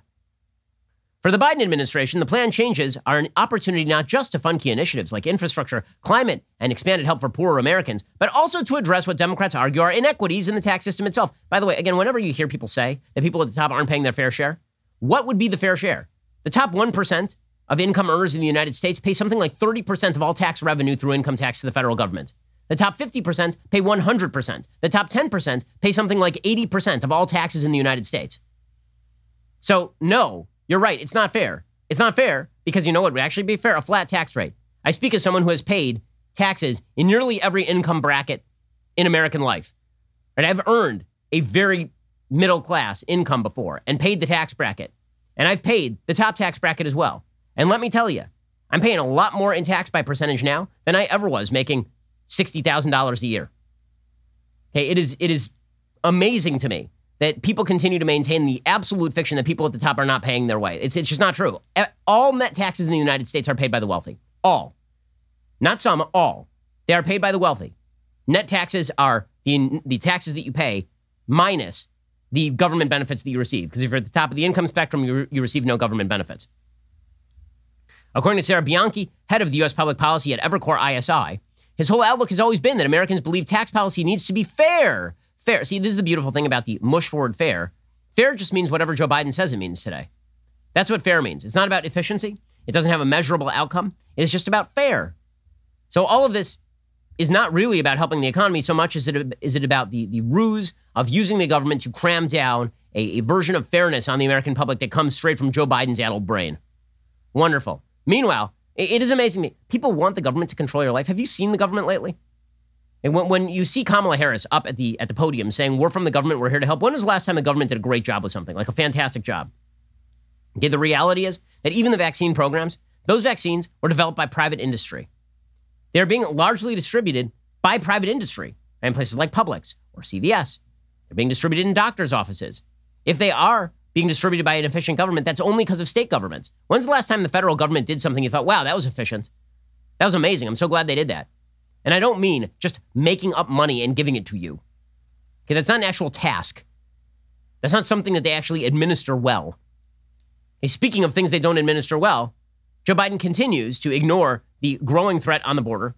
For the Biden administration, the plan changes are an opportunity not just to fund key initiatives like infrastructure, climate, and expanded help for poorer Americans, but also to address what Democrats argue are inequities in the tax system itself. By the way, again, whenever you hear people say that people at the top aren't paying their fair share, what would be the fair share? The top 1% of income earners in the United States pay something like 30% of all tax revenue through income tax to the federal government. The top 50% pay 100%. The top 10% pay something like 80% of all taxes in the United States. So, no, you're right. It's not fair. It's not fair because you know what would actually be fair? A flat tax rate. I speak as someone who has paid taxes in nearly every income bracket in American life. And I've earned a very middle class income before and paid the tax bracket. And I've paid the top tax bracket as well. And let me tell you, I'm paying a lot more in tax by percentage now than I ever was making $60,000 a year. Okay, it is amazing to me that people continue to maintain the absolute fiction that people at the top are not paying their way. It's just not true. All net taxes in the United States are paid by the wealthy. All. Not some, all. They are paid by the wealthy. Net taxes are the taxes that you pay minus the government benefits that you receive. Because if you're at the top of the income spectrum, you receive no government benefits. According to Sarah Bianchi, head of the U.S. public policy at Evercore ISI, his whole outlook has always been that Americans believe tax policy needs to be fair. Fair. See, this is the beautiful thing about the mush word fair. Fair just means whatever Joe Biden says it means today. That's what fair means. It's not about efficiency. It doesn't have a measurable outcome. It is just about fair. So all of this is not really about helping the economy so much as it about the ruse of using the government to cram down a version of fairness on the American public that comes straight from Joe Biden's addled brain. Wonderful. Meanwhile, it is amazing to me. People want the government to control your life. Have you seen the government lately? And when you see Kamala Harris up at the podium saying, we're from the government, we're here to help, when was the last time the government did a great job with something, like a fantastic job? Okay, the reality is that even the vaccine programs, those vaccines were developed by private industry. They're being largely distributed by private industry in places like Publix or CVS. They're being distributed in doctors' offices. If they are being distributed by an efficient government, that's only because of state governments. When's the last time the federal government did something you thought, wow, that was efficient? That was amazing. I'm so glad they did that. And I don't mean just making up money and giving it to you. Okay, that's not an actual task. That's not something that they actually administer well. Okay, speaking of things they don't administer well, Joe Biden continues to ignore the growing threat on the border.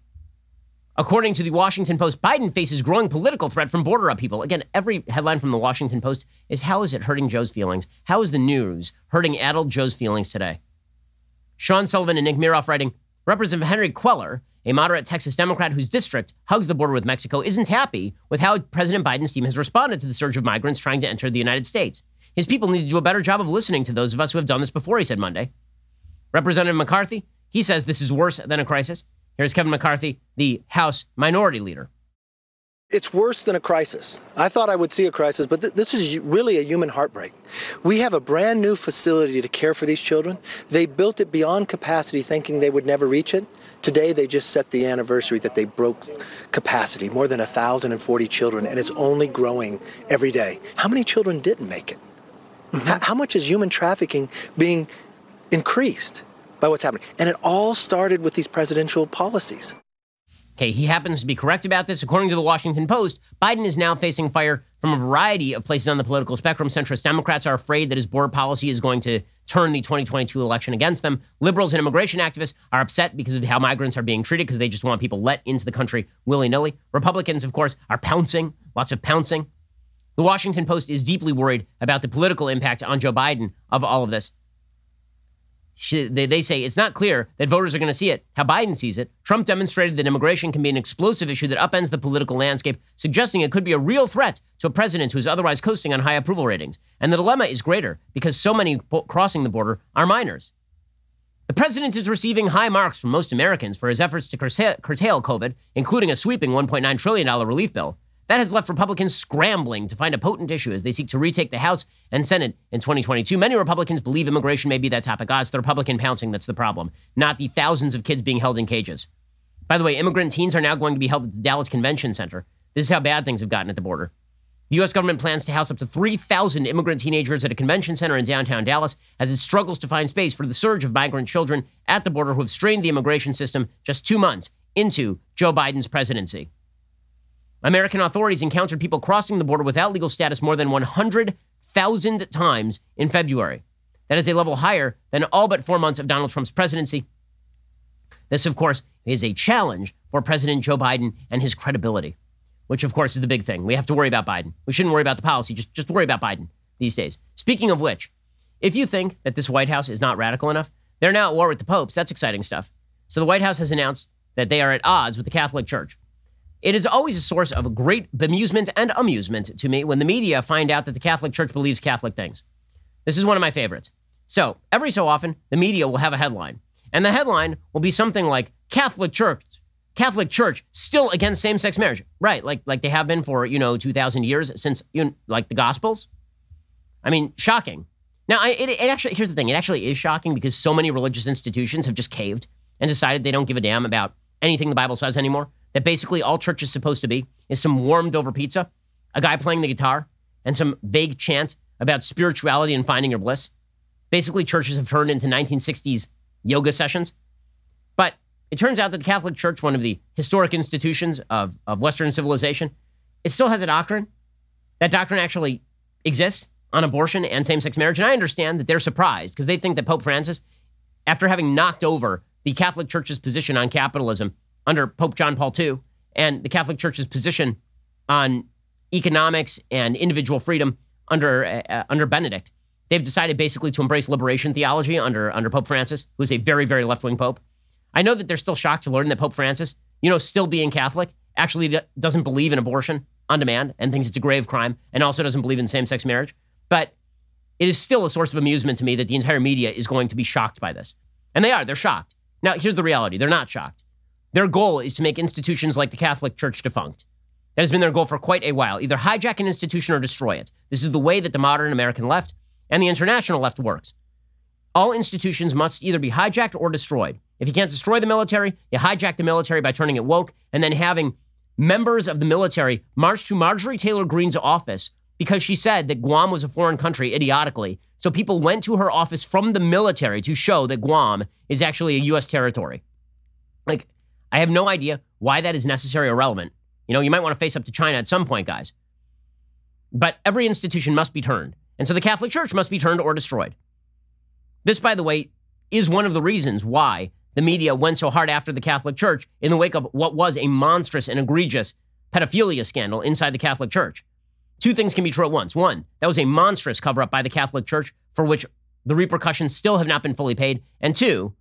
According to the Washington Post, Biden faces growing political threat from border upheaval. Again, every headline from the Washington Post is, how is it hurting Joe's feelings? How is the news hurting addled Joe's feelings today? Sean Sullivan and Nick Miroff writing, Representative Henry Queller, a moderate Texas Democrat whose district hugs the border with Mexico, isn't happy with how President Biden's team has responded to the surge of migrants trying to enter the United States. His people need to do a better job of listening to those of us who have done this before, he said Monday. Representative McCarthy, he says this is worse than a crisis. Here's Kevin McCarthy, the House Minority Leader. It's worse than a crisis. I thought I would see a crisis, but this is really a human heartbreak. We have a brand new facility to care for these children. They built it beyond capacity, thinking they would never reach it. Today, they just set the anniversary that they broke capacity, more than 1,040 children, and it's only growing every day. How many children didn't make it? How much is human trafficking being increased by what's happening? And it all started with these presidential policies. Okay, he happens to be correct about this. According to the Washington Post, Biden is now facing fire from a variety of places on the political spectrum. Centrist Democrats are afraid that his border policy is going to turn the 2022 election against them. Liberals and immigration activists are upset because of how migrants are being treated, because they just want people let into the country willy-nilly. Republicans, of course, are pouncing, lots of pouncing. The Washington Post is deeply worried about the political impact on Joe Biden of all of this. They say it's not clear that voters are going to see it how Biden sees it. Trump demonstrated that immigration can be an explosive issue that upends the political landscape, suggesting it could be a real threat to a president who is otherwise coasting on high approval ratings. And the dilemma is greater because so many crossing the border are minors. The president is receiving high marks from most Americans for his efforts to curtail COVID, including a sweeping $1.9 trillion relief bill. That has left Republicans scrambling to find a potent issue as they seek to retake the House and Senate in 2022. Many Republicans believe immigration may be that topic. It's the Republican pouncing that's the problem, not the thousands of kids being held in cages. By the way, immigrant teens are now going to be held at the Dallas Convention Center. This is how bad things have gotten at the border. The U.S. government plans to house up to 3,000 immigrant teenagers at a convention center in downtown Dallas as it struggles to find space for the surge of migrant children at the border who have strained the immigration system just 2 months into Joe Biden's presidency. American authorities encountered people crossing the border without legal status more than 100,000 times in February. That is a level higher than all but 4 months of Donald Trump's presidency. This, of course, is a challenge for President Joe Biden and his credibility, which, of course, is the big thing. We have to worry about Biden. We shouldn't worry about the policy, just worry about Biden these days. Speaking of which, if you think that this White House is not radical enough, they're now at war with the popes. That's exciting stuff. So the White House has announced that they are at odds with the Catholic Church. It is always a source of great bemusement and amusement to me when the media find out that the Catholic Church believes Catholic things. This is one of my favorites. So every so often, the media will have a headline, and the headline will be something like Catholic Church still against same-sex marriage. Right, like they have been for, 2,000 years since, like the Gospels. I mean, shocking. Now, it actually, here's the thing. It actually is shocking because so many religious institutions have just caved and decided they don't give a damn about anything the Bible says anymore. That basically all church is supposed to be is some warmed over pizza, a guy playing the guitar, and some vague chant about spirituality and finding your bliss. Basically, churches have turned into 1960s yoga sessions. But it turns out that the Catholic Church, one of the historic institutions of Western civilization, it still has a doctrine. That doctrine actually exists on abortion and same-sex marriage. And I understand that they're surprised because they think that Pope Francis, after having knocked over the Catholic Church's position on capitalism under Pope John Paul II and the Catholic Church's position on economics and individual freedom under Benedict, they've decided basically to embrace liberation theology under Pope Francis, who's a very, very left-wing pope. I know that they're still shocked to learn that Pope Francis, still being Catholic, actually doesn't believe in abortion on demand and thinks it's a grave crime and also doesn't believe in same-sex marriage. But it is still a source of amusement to me that the entire media is going to be shocked by this. And they're shocked. Now, here's the reality. They're not shocked. Their goal is to make institutions like the Catholic Church defunct. That has been their goal for quite a while. Either hijack an institution or destroy it. This is the way that the modern American left and the international left works. All institutions must either be hijacked or destroyed. If you can't destroy the military, you hijack the military by turning it woke and then having members of the military march to Marjorie Taylor Greene's office because she said that Guam was a foreign country idiotically. So people went to her office from the military to show that Guam is actually a U.S. territory. Like, I have no idea why that is necessary or relevant. You might want to face up to China at some point, guys. But every institution must be turned. And so the Catholic Church must be turned or destroyed. This, by the way, is one of the reasons why the media went so hard after the Catholic Church in the wake of what was a monstrous and egregious pedophilia scandal inside the Catholic Church. Two things can be true at once. One, that was a monstrous cover-up by the Catholic Church for which the repercussions still have not been fully paid. And two,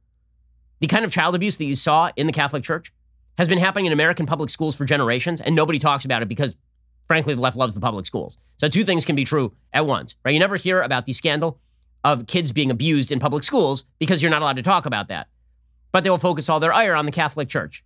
the kind of child abuse that you saw in the Catholic Church has been happening in American public schools for generations, and nobody talks about it because, frankly, the left loves the public schools. So two things can be true at once, right? You never hear about the scandal of kids being abused in public schools because you're not allowed to talk about that. But they will focus all their ire on the Catholic Church.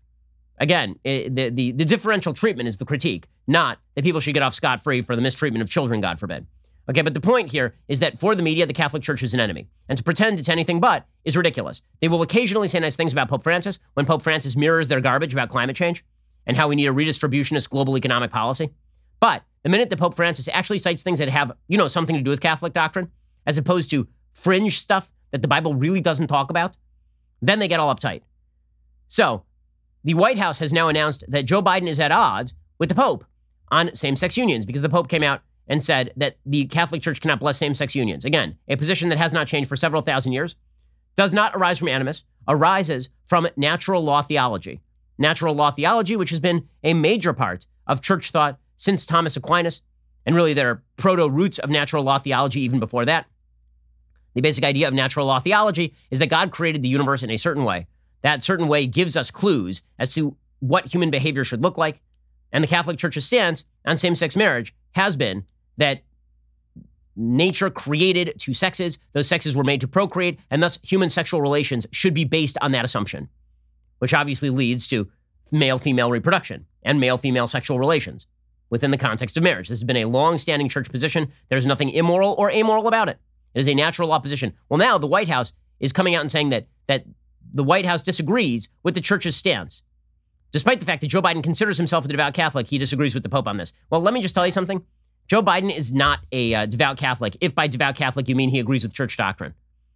Again, the differential treatment is the critique, not that people should get off scot-free for the mistreatment of children, God forbid. Okay, but the point here is that for the media, the Catholic Church is an enemy. And to pretend it's anything but is ridiculous. They will occasionally say nice things about Pope Francis when Pope Francis mirrors their garbage about climate change and how we need a redistributionist global economic policy. But the minute that Pope Francis actually cites things that have, something to do with Catholic doctrine, as opposed to fringe stuff that the Bible really doesn't talk about, then they get all uptight. So the White House has now announced that Joe Biden is at odds with the Pope on same-sex unions because the Pope came out and said that the Catholic Church cannot bless same-sex unions. Again, a position that has not changed for several thousand years, does not arise from animus, arises from natural law theology. Natural law theology, which has been a major part of church thought since Thomas Aquinas, and really there are proto-roots of natural law theology even before that. The basic idea of natural law theology is that God created the universe in a certain way. That certain way gives us clues as to what human behavior should look like. And the Catholic Church's stance on same-sex marriage has been that nature created two sexes, those sexes were made to procreate, and thus human sexual relations should be based on that assumption, which obviously leads to male-female reproduction and male-female sexual relations within the context of marriage. This has been a long-standing church position. There's nothing immoral or amoral about it. It is a natural law position. Well, now the White House is coming out and saying that the White House disagrees with the church's stance. Despite the fact that Joe Biden considers himself a devout Catholic, he disagrees with the Pope on this. Well, let me just tell you something. Joe Biden is not a devout Catholic, if by devout Catholic you mean he agrees with church doctrine,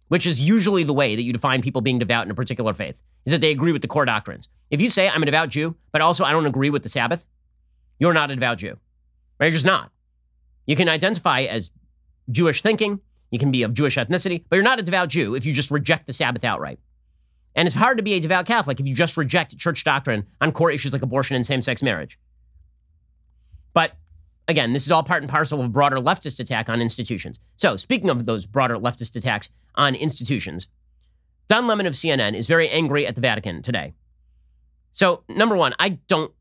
which is usually the way that you define people being devout in a particular faith, is that they agree with the core doctrines. If you say, I'm a devout Jew, but also I don't agree with the Sabbath, you're not a devout Jew. Right? You're just not. You can identify as Jewish thinking, you can be of Jewish ethnicity, but you're not a devout Jew if you just reject the Sabbath outright. And it's hard to be a devout Catholic if you just reject church doctrine on core issues like abortion and same-sex marriage. But again, this is all part and parcel of a broader leftist attack on institutions. So speaking of those broader leftist attacks on institutions, Don Lemon of CNN is very angry at the Vatican today. So number one, I don't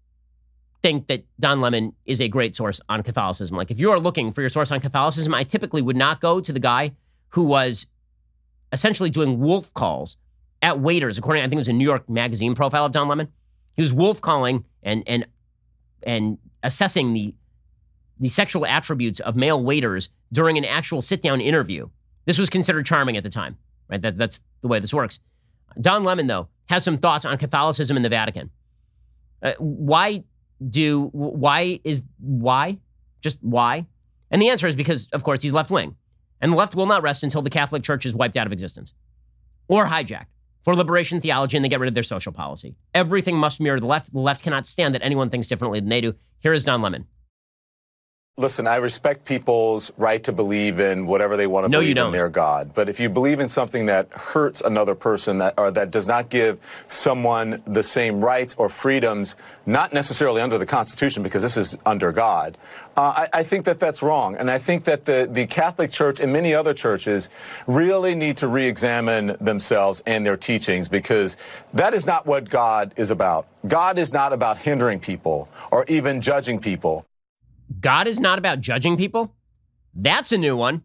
think that Don Lemon is a great source on Catholicism. Like if you are looking for your source on Catholicism, I typically would not go to the guy who was essentially doing wolf calls at waiters, according, I think it was a New York Magazine profile of Don Lemon. He was wolf calling and assessing the sexual attributes of male waiters during an actual sit-down interview. This was considered charming at the time, right? That's the way this works. Don Lemon, though, has some thoughts on Catholicism in the Vatican. Why? Just why? And the answer is because, of course, he's left-wing. And the left will not rest until the Catholic Church is wiped out of existence or hijacked. for liberation theology, and they get rid of their social policy. Everything must mirror the left. The left cannot stand that anyone thinks differently than they do. Here is Don Lemon. Listen, I respect people's right to believe in whatever they want to believe in their God. But if you believe in something that hurts another person that does not give someone the same rights or freedoms, not necessarily under the Constitution, because this is under God, I think that that's wrong. And I think that the Catholic Church and many other churches really need to re-examine themselves and their teachings, because that is not what God is about. God is not about hindering people or even judging people. God is not about judging people? That's a new one.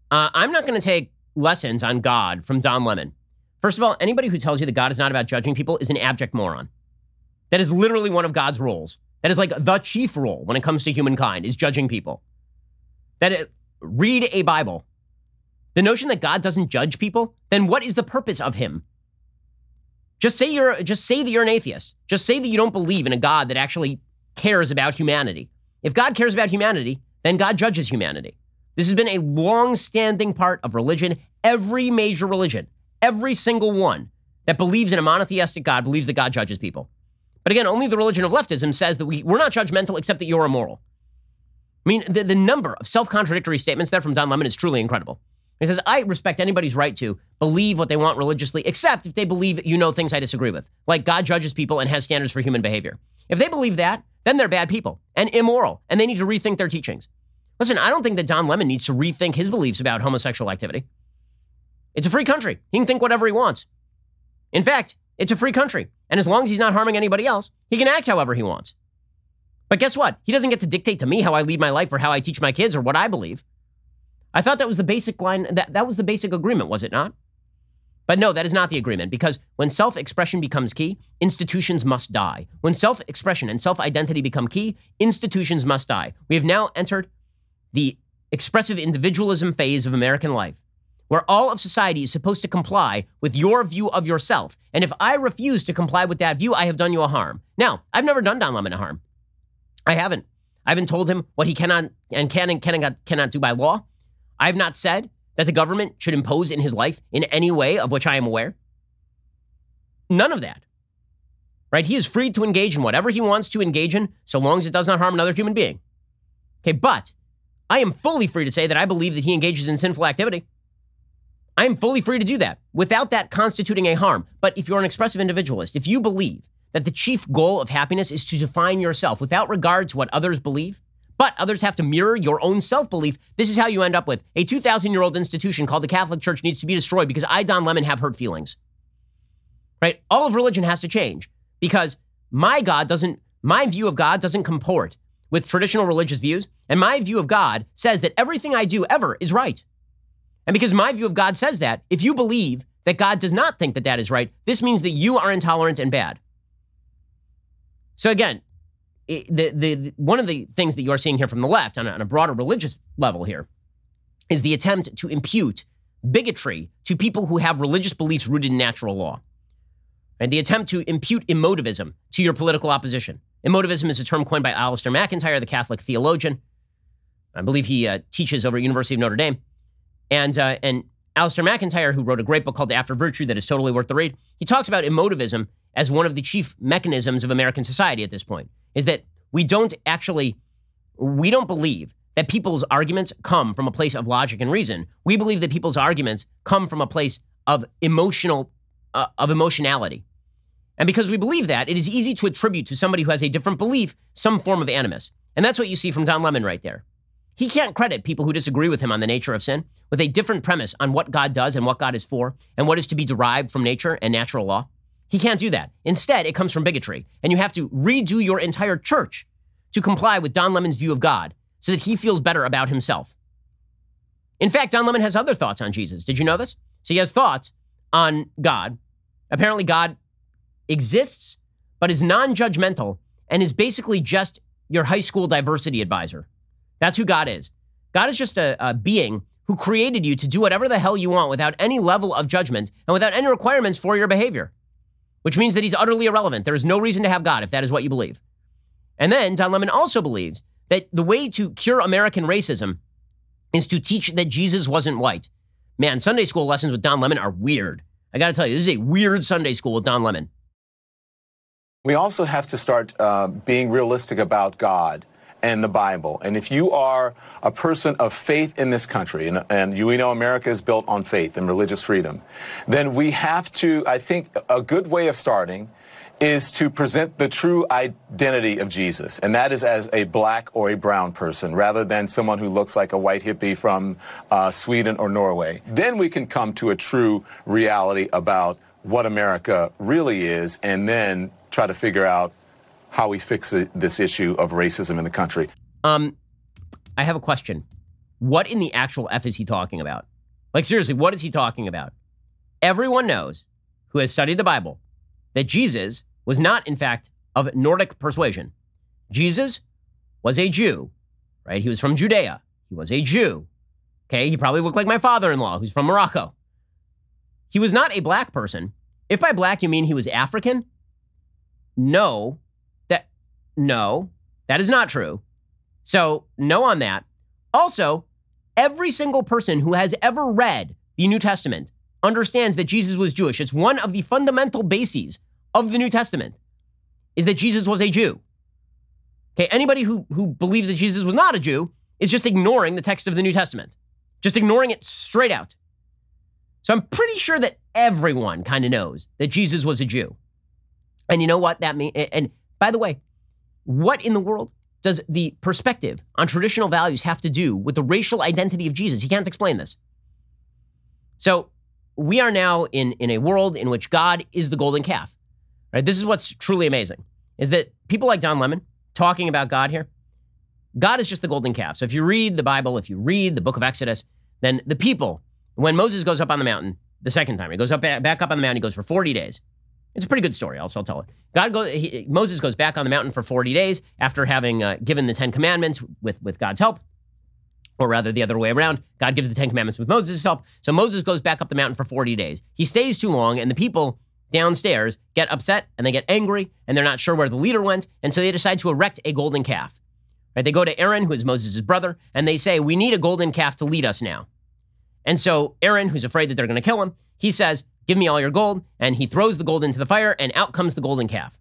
I'm not going to take lessons on God from Don Lemon. First of all, anybody who tells you that God is not about judging people is an abject moron. That is literally one of God's rules. That is like the chief rule when it comes to humankind, is judging people. Read a Bible. The notion that God doesn't judge people, then what is the purpose of him? Just say that you're an atheist. Just say that you don't believe in a God that actually cares about humanity. If God cares about humanity, then God judges humanity. This has been a long-standing part of religion. Every major religion, every single one that believes in a monotheistic God believes that God judges people. But again, only the religion of leftism says that we're not judgmental except that you're immoral. I mean, the number of self-contradictory statements there from Don Lemon is truly incredible. He says, I respect anybody's right to believe what they want religiously, except if they believe things I disagree with, like God judges people and has standards for human behavior. If they believe that, then they're bad people and immoral, and they need to rethink their teachings. Listen, I don't think that Don Lemon needs to rethink his beliefs about homosexual activity. It's a free country. He can think whatever he wants. In fact, it's a free country, and as long as he's not harming anybody else, he can act however he wants. But guess what? He doesn't get to dictate to me how I lead my life or how I teach my kids or what I believe. I thought that was the basic line, that was the basic agreement, was it not? But no, that is not the agreement, because when self-expression becomes key, institutions must die. When self-expression and self-identity become key, institutions must die. We have now entered the expressive individualism phase of American life, where all of society is supposed to comply with your view of yourself. And if I refuse to comply with that view, I have done you a harm. Now, I've never done Don Lemon a harm. I haven't told him what he cannot do by law. I have not said that the government should impose in his life in any way of which I am aware. None of that. Right? He is free to engage in whatever he wants to engage in, so long as it does not harm another human being. Okay, but I am fully free to say that I believe that he engages in sinful activity. I am fully free to do that without that constituting a harm. But if you're an expressive individualist, if you believe that the chief goal of happiness is to define yourself without regard to what others believe, but others have to mirror your own self-belief, this is how you end up with a 2,000-year-old institution called the Catholic Church needs to be destroyed because I, Don Lemon, have hurt feelings. Right? All of religion has to change because my view of God doesn't comport with traditional religious views, and my view of God says that everything I do ever is right. And because my view of God says that, if you believe that God does not think that that is right, this means that you are intolerant and bad. So again, one of the things that you're seeing here from the left on a broader religious level here is the attempt to impute bigotry to people who have religious beliefs rooted in natural law. And the attempt to impute emotivism to your political opposition. Emotivism is a term coined by Alistair McIntyre, the Catholic theologian. I believe he teaches over at University of Notre Dame. And Alistair McIntyre, who wrote a great book called After Virtue that is totally worth the read, he talks about emotivism as one of the chief mechanisms of American society at this point, is that we don't believe that people's arguments come from a place of logic and reason. We believe that people's arguments come from a place of emotionality. And because we believe that, it is easy to attribute to somebody who has a different belief some form of animus. And that's what you see from Don Lemon right there. He can't credit people who disagree with him on the nature of sin with a different premise on what God does and what God is for and what is to be derived from nature and natural law. He can't do that. Instead, it comes from bigotry. And you have to redo your entire church to comply with Don Lemon's view of God so that he feels better about himself. In fact, Don Lemon has other thoughts on Jesus. Did you know this? So he has thoughts on God. Apparently, God exists, but is non-judgmental and is basically just your high school diversity advisor. That's who God is. God is just a being who created you to do whatever the hell you want without any level of judgment and without any requirements for your behavior, which means that he's utterly irrelevant. There is no reason to have God if that is what you believe. And then Don Lemon also believes that the way to cure American racism is to teach that Jesus wasn't white. Man, Sunday school lessons with Don Lemon are weird. I got to tell you, this is a weird Sunday school with Don Lemon. We also have to start being realistic about God and the Bible. And if you are a person of faith in this country, and we know America is built on faith and religious freedom, then we have to, I think, a good way of starting is to present the true identity of Jesus, and that is as a black or a brown person, rather than someone who looks like a white hippie from Sweden or Norway. Then we can come to a true reality about what America really is, and then try to figure out how we fix this issue of racism in the country. I have a question. What in the actual F is he talking about? Like, seriously, what is he talking about? Everyone knows, who has studied the Bible, that Jesus was not, in fact, of Nordic persuasion. Jesus was a Jew, right? He was from Judea. He was a Jew. Okay, he probably looked like my father-in-law, who's from Morocco. He was not a black person. If by black you mean he was African, no, that is not true. So, no on that. Also, every single person who has ever read the New Testament understands that Jesus was Jewish. It's one of the fundamental bases of the New Testament, is that Jesus was a Jew. Okay, anybody who believes that Jesus was not a Jew is just ignoring the text of the New Testament, just ignoring it straight out. So I'm pretty sure that everyone kind of knows that Jesus was a Jew. And you know what that means? And by the way, what in the world does the perspective on traditional values have to do with the racial identity of Jesus? He can't explain this. So we are now in a world in which God is the golden calf. Right? This is what's truly amazing, is that people like Don Lemon talking about God here, God is just the golden calf. So if you read the Bible, if you read the book of Exodus, then the people, when Moses goes up on the mountain the second time, he goes up back up on the mountain, he goes for 40 days. It's a pretty good story, I'll tell it. Moses goes back on the mountain for 40 days after having given the 10 Commandments with God's help, or rather the other way around. God gives the 10 Commandments with Moses' help. So Moses goes back up the mountain for 40 days. He stays too long, and the people downstairs get upset, and they get angry, and they're not sure where the leader went, and so they decide to erect a golden calf. Right? They go to Aaron, who is Moses' brother, and they say, we need a golden calf to lead us now. And so Aaron, who's afraid that they're going to kill him, he says, give me all your gold, and he throws the gold into the fire, and out comes the golden calf.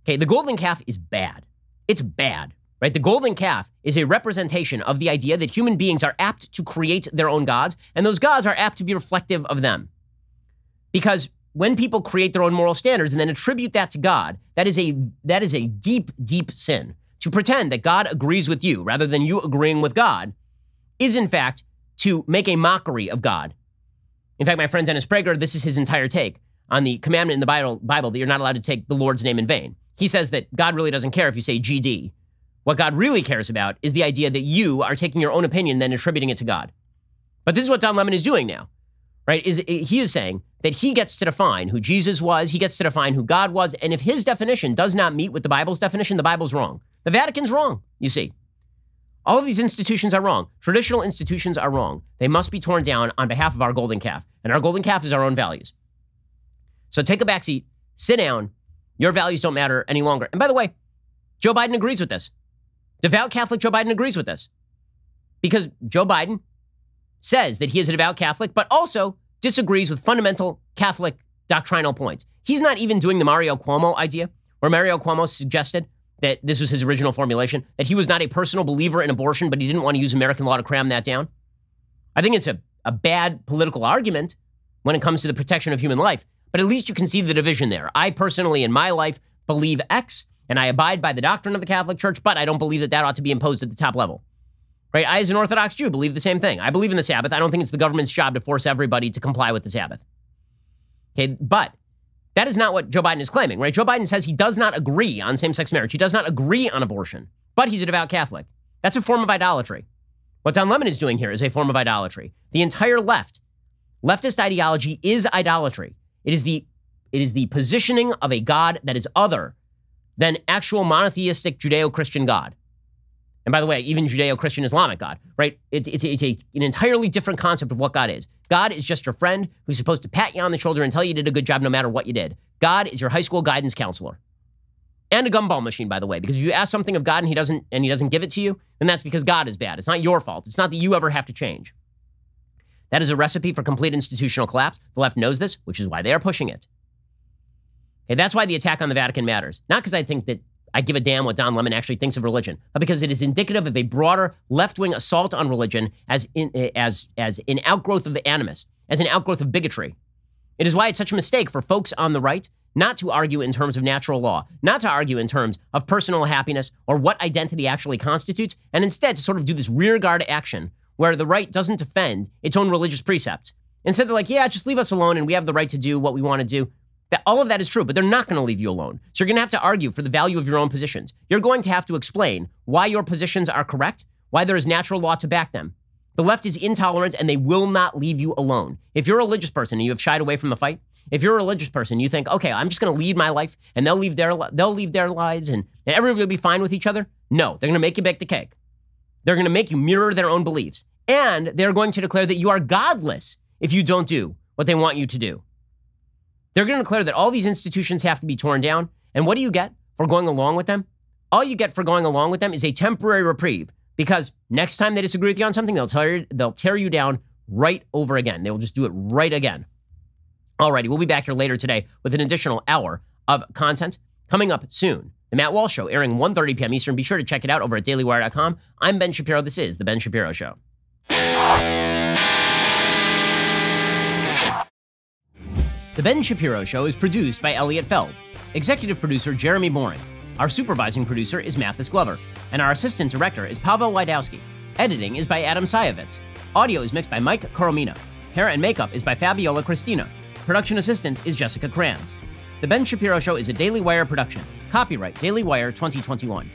Okay, the golden calf is bad. It's bad, right? The golden calf is a representation of the idea that human beings are apt to create their own gods, and those gods are apt to be reflective of them. Because when people create their own moral standards and then attribute that to God, that is a deep, deep sin. To pretend that God agrees with you rather than you agreeing with God is, in fact, to make a mockery of God. In fact, my friend Dennis Prager, this is his entire take on the commandment in the Bible that you're not allowed to take the Lord's name in vain. He says that God really doesn't care if you say GD. What God really cares about is the idea that you are taking your own opinion and then attributing it to God. But this is what Don Lemon is doing now, right? He is saying that he gets to define who Jesus was, he gets to define who God was, and if his definition does not meet with the Bible's definition, the Bible's wrong. The Vatican's wrong, you see. All of these institutions are wrong. Traditional institutions are wrong. They must be torn down on behalf of our golden calf. And our golden calf is our own values. So take a backseat, sit down. Your values don't matter any longer. And by the way, Joe Biden agrees with this. Devout Catholic Joe Biden agrees with this. Because Joe Biden says that he is a devout Catholic, but also disagrees with fundamental Catholic doctrinal points. He's not even doing the Mario Cuomo idea, where Mario Cuomo suggested that this was his original formulation, that he was not a personal believer in abortion, but he didn't want to use American law to cram that down. I think it's a bad political argument when it comes to the protection of human life, but at least you can see the division there. I personally, in my life, believe X, and I abide by the doctrine of the Catholic Church, but I don't believe that ought to be imposed at the top level. Right? I, as an Orthodox Jew, believe the same thing. I believe in the Sabbath. I don't think it's the government's job to force everybody to comply with the Sabbath. Okay, but that is not what Joe Biden is claiming, right? Joe Biden says he does not agree on same-sex marriage. He does not agree on abortion, but he's a devout Catholic. That's a form of idolatry. What Don Lemon is doing here is a form of idolatry. The entire leftist ideology is idolatry. It is the positioning of a God that is other than actual monotheistic Judeo-Christian God. And by the way, even Judeo-Christian Islamic God, right? It's an entirely different concept of what God is. God is just your friend who's supposed to pat you on the shoulder and tell you did a good job no matter what you did. God is your high school guidance counselor. And a gumball machine, by the way, because if you ask something of God and he doesn't give it to you, then that's because God is bad. It's not your fault. It's not that you ever have to change. That is a recipe for complete institutional collapse. The left knows this, which is why they are pushing it. Okay, that's why the attack on the Vatican matters. Not because I think that I give a damn what Don Lemon actually thinks of religion, but because it is indicative of a broader left-wing assault on religion as an outgrowth of the animus, as an outgrowth of bigotry. It is why it's such a mistake for folks on the right not to argue in terms of natural law, not to argue in terms of personal happiness or what identity actually constitutes, and instead to sort of do this rearguard action where the right doesn't defend its own religious precepts. Instead, they're like, yeah, just leave us alone and we have the right to do what we want to do. That all of that is true, but they're not going to leave you alone. So you're going to have to argue for the value of your own positions. You're going to have to explain why your positions are correct, why there is natural law to back them. The left is intolerant and they will not leave you alone. If you're a religious person and you have shied away from the fight, if you're a religious person, you think, okay, I'm just going to lead my life and they'll leave their lives and everybody will be fine with each other. No, they're going to make you bake the cake. They're going to make you mirror their own beliefs. And they're going to declare that you are godless if you don't do what they want you to do. They're going to declare that all these institutions have to be torn down. And what do you get for going along with them? All you get for going along with them is a temporary reprieve, because next time they disagree with you on something, they'll tear you down right over again. They will just do it right again. Alrighty, we'll be back here later today with an additional hour of content coming up soon. The Matt Walsh Show, airing 1:30 p.m. Eastern. Be sure to check it out over at dailywire.com. I'm Ben Shapiro. This is The Ben Shapiro Show. The Ben Shapiro Show is produced by Elliot Feld, executive producer Jeremy Boring. Our supervising producer is Mathis Glover, and our assistant director is Pavel Wydowski. Editing is by Adam Sayevitz. Audio is mixed by Mike Coromina. Hair and makeup is by Fabiola Cristina. Production assistant is Jessica Kranz. The Ben Shapiro Show is a Daily Wire production. Copyright Daily Wire 2021.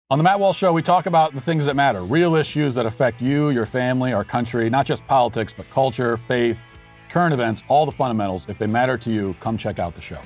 On the Matt Walsh Show, we talk about the things that matter, real issues that affect you, your family, our country, not just politics, but culture, faith, current events, all the fundamentals. If they matter to you, come check out the show.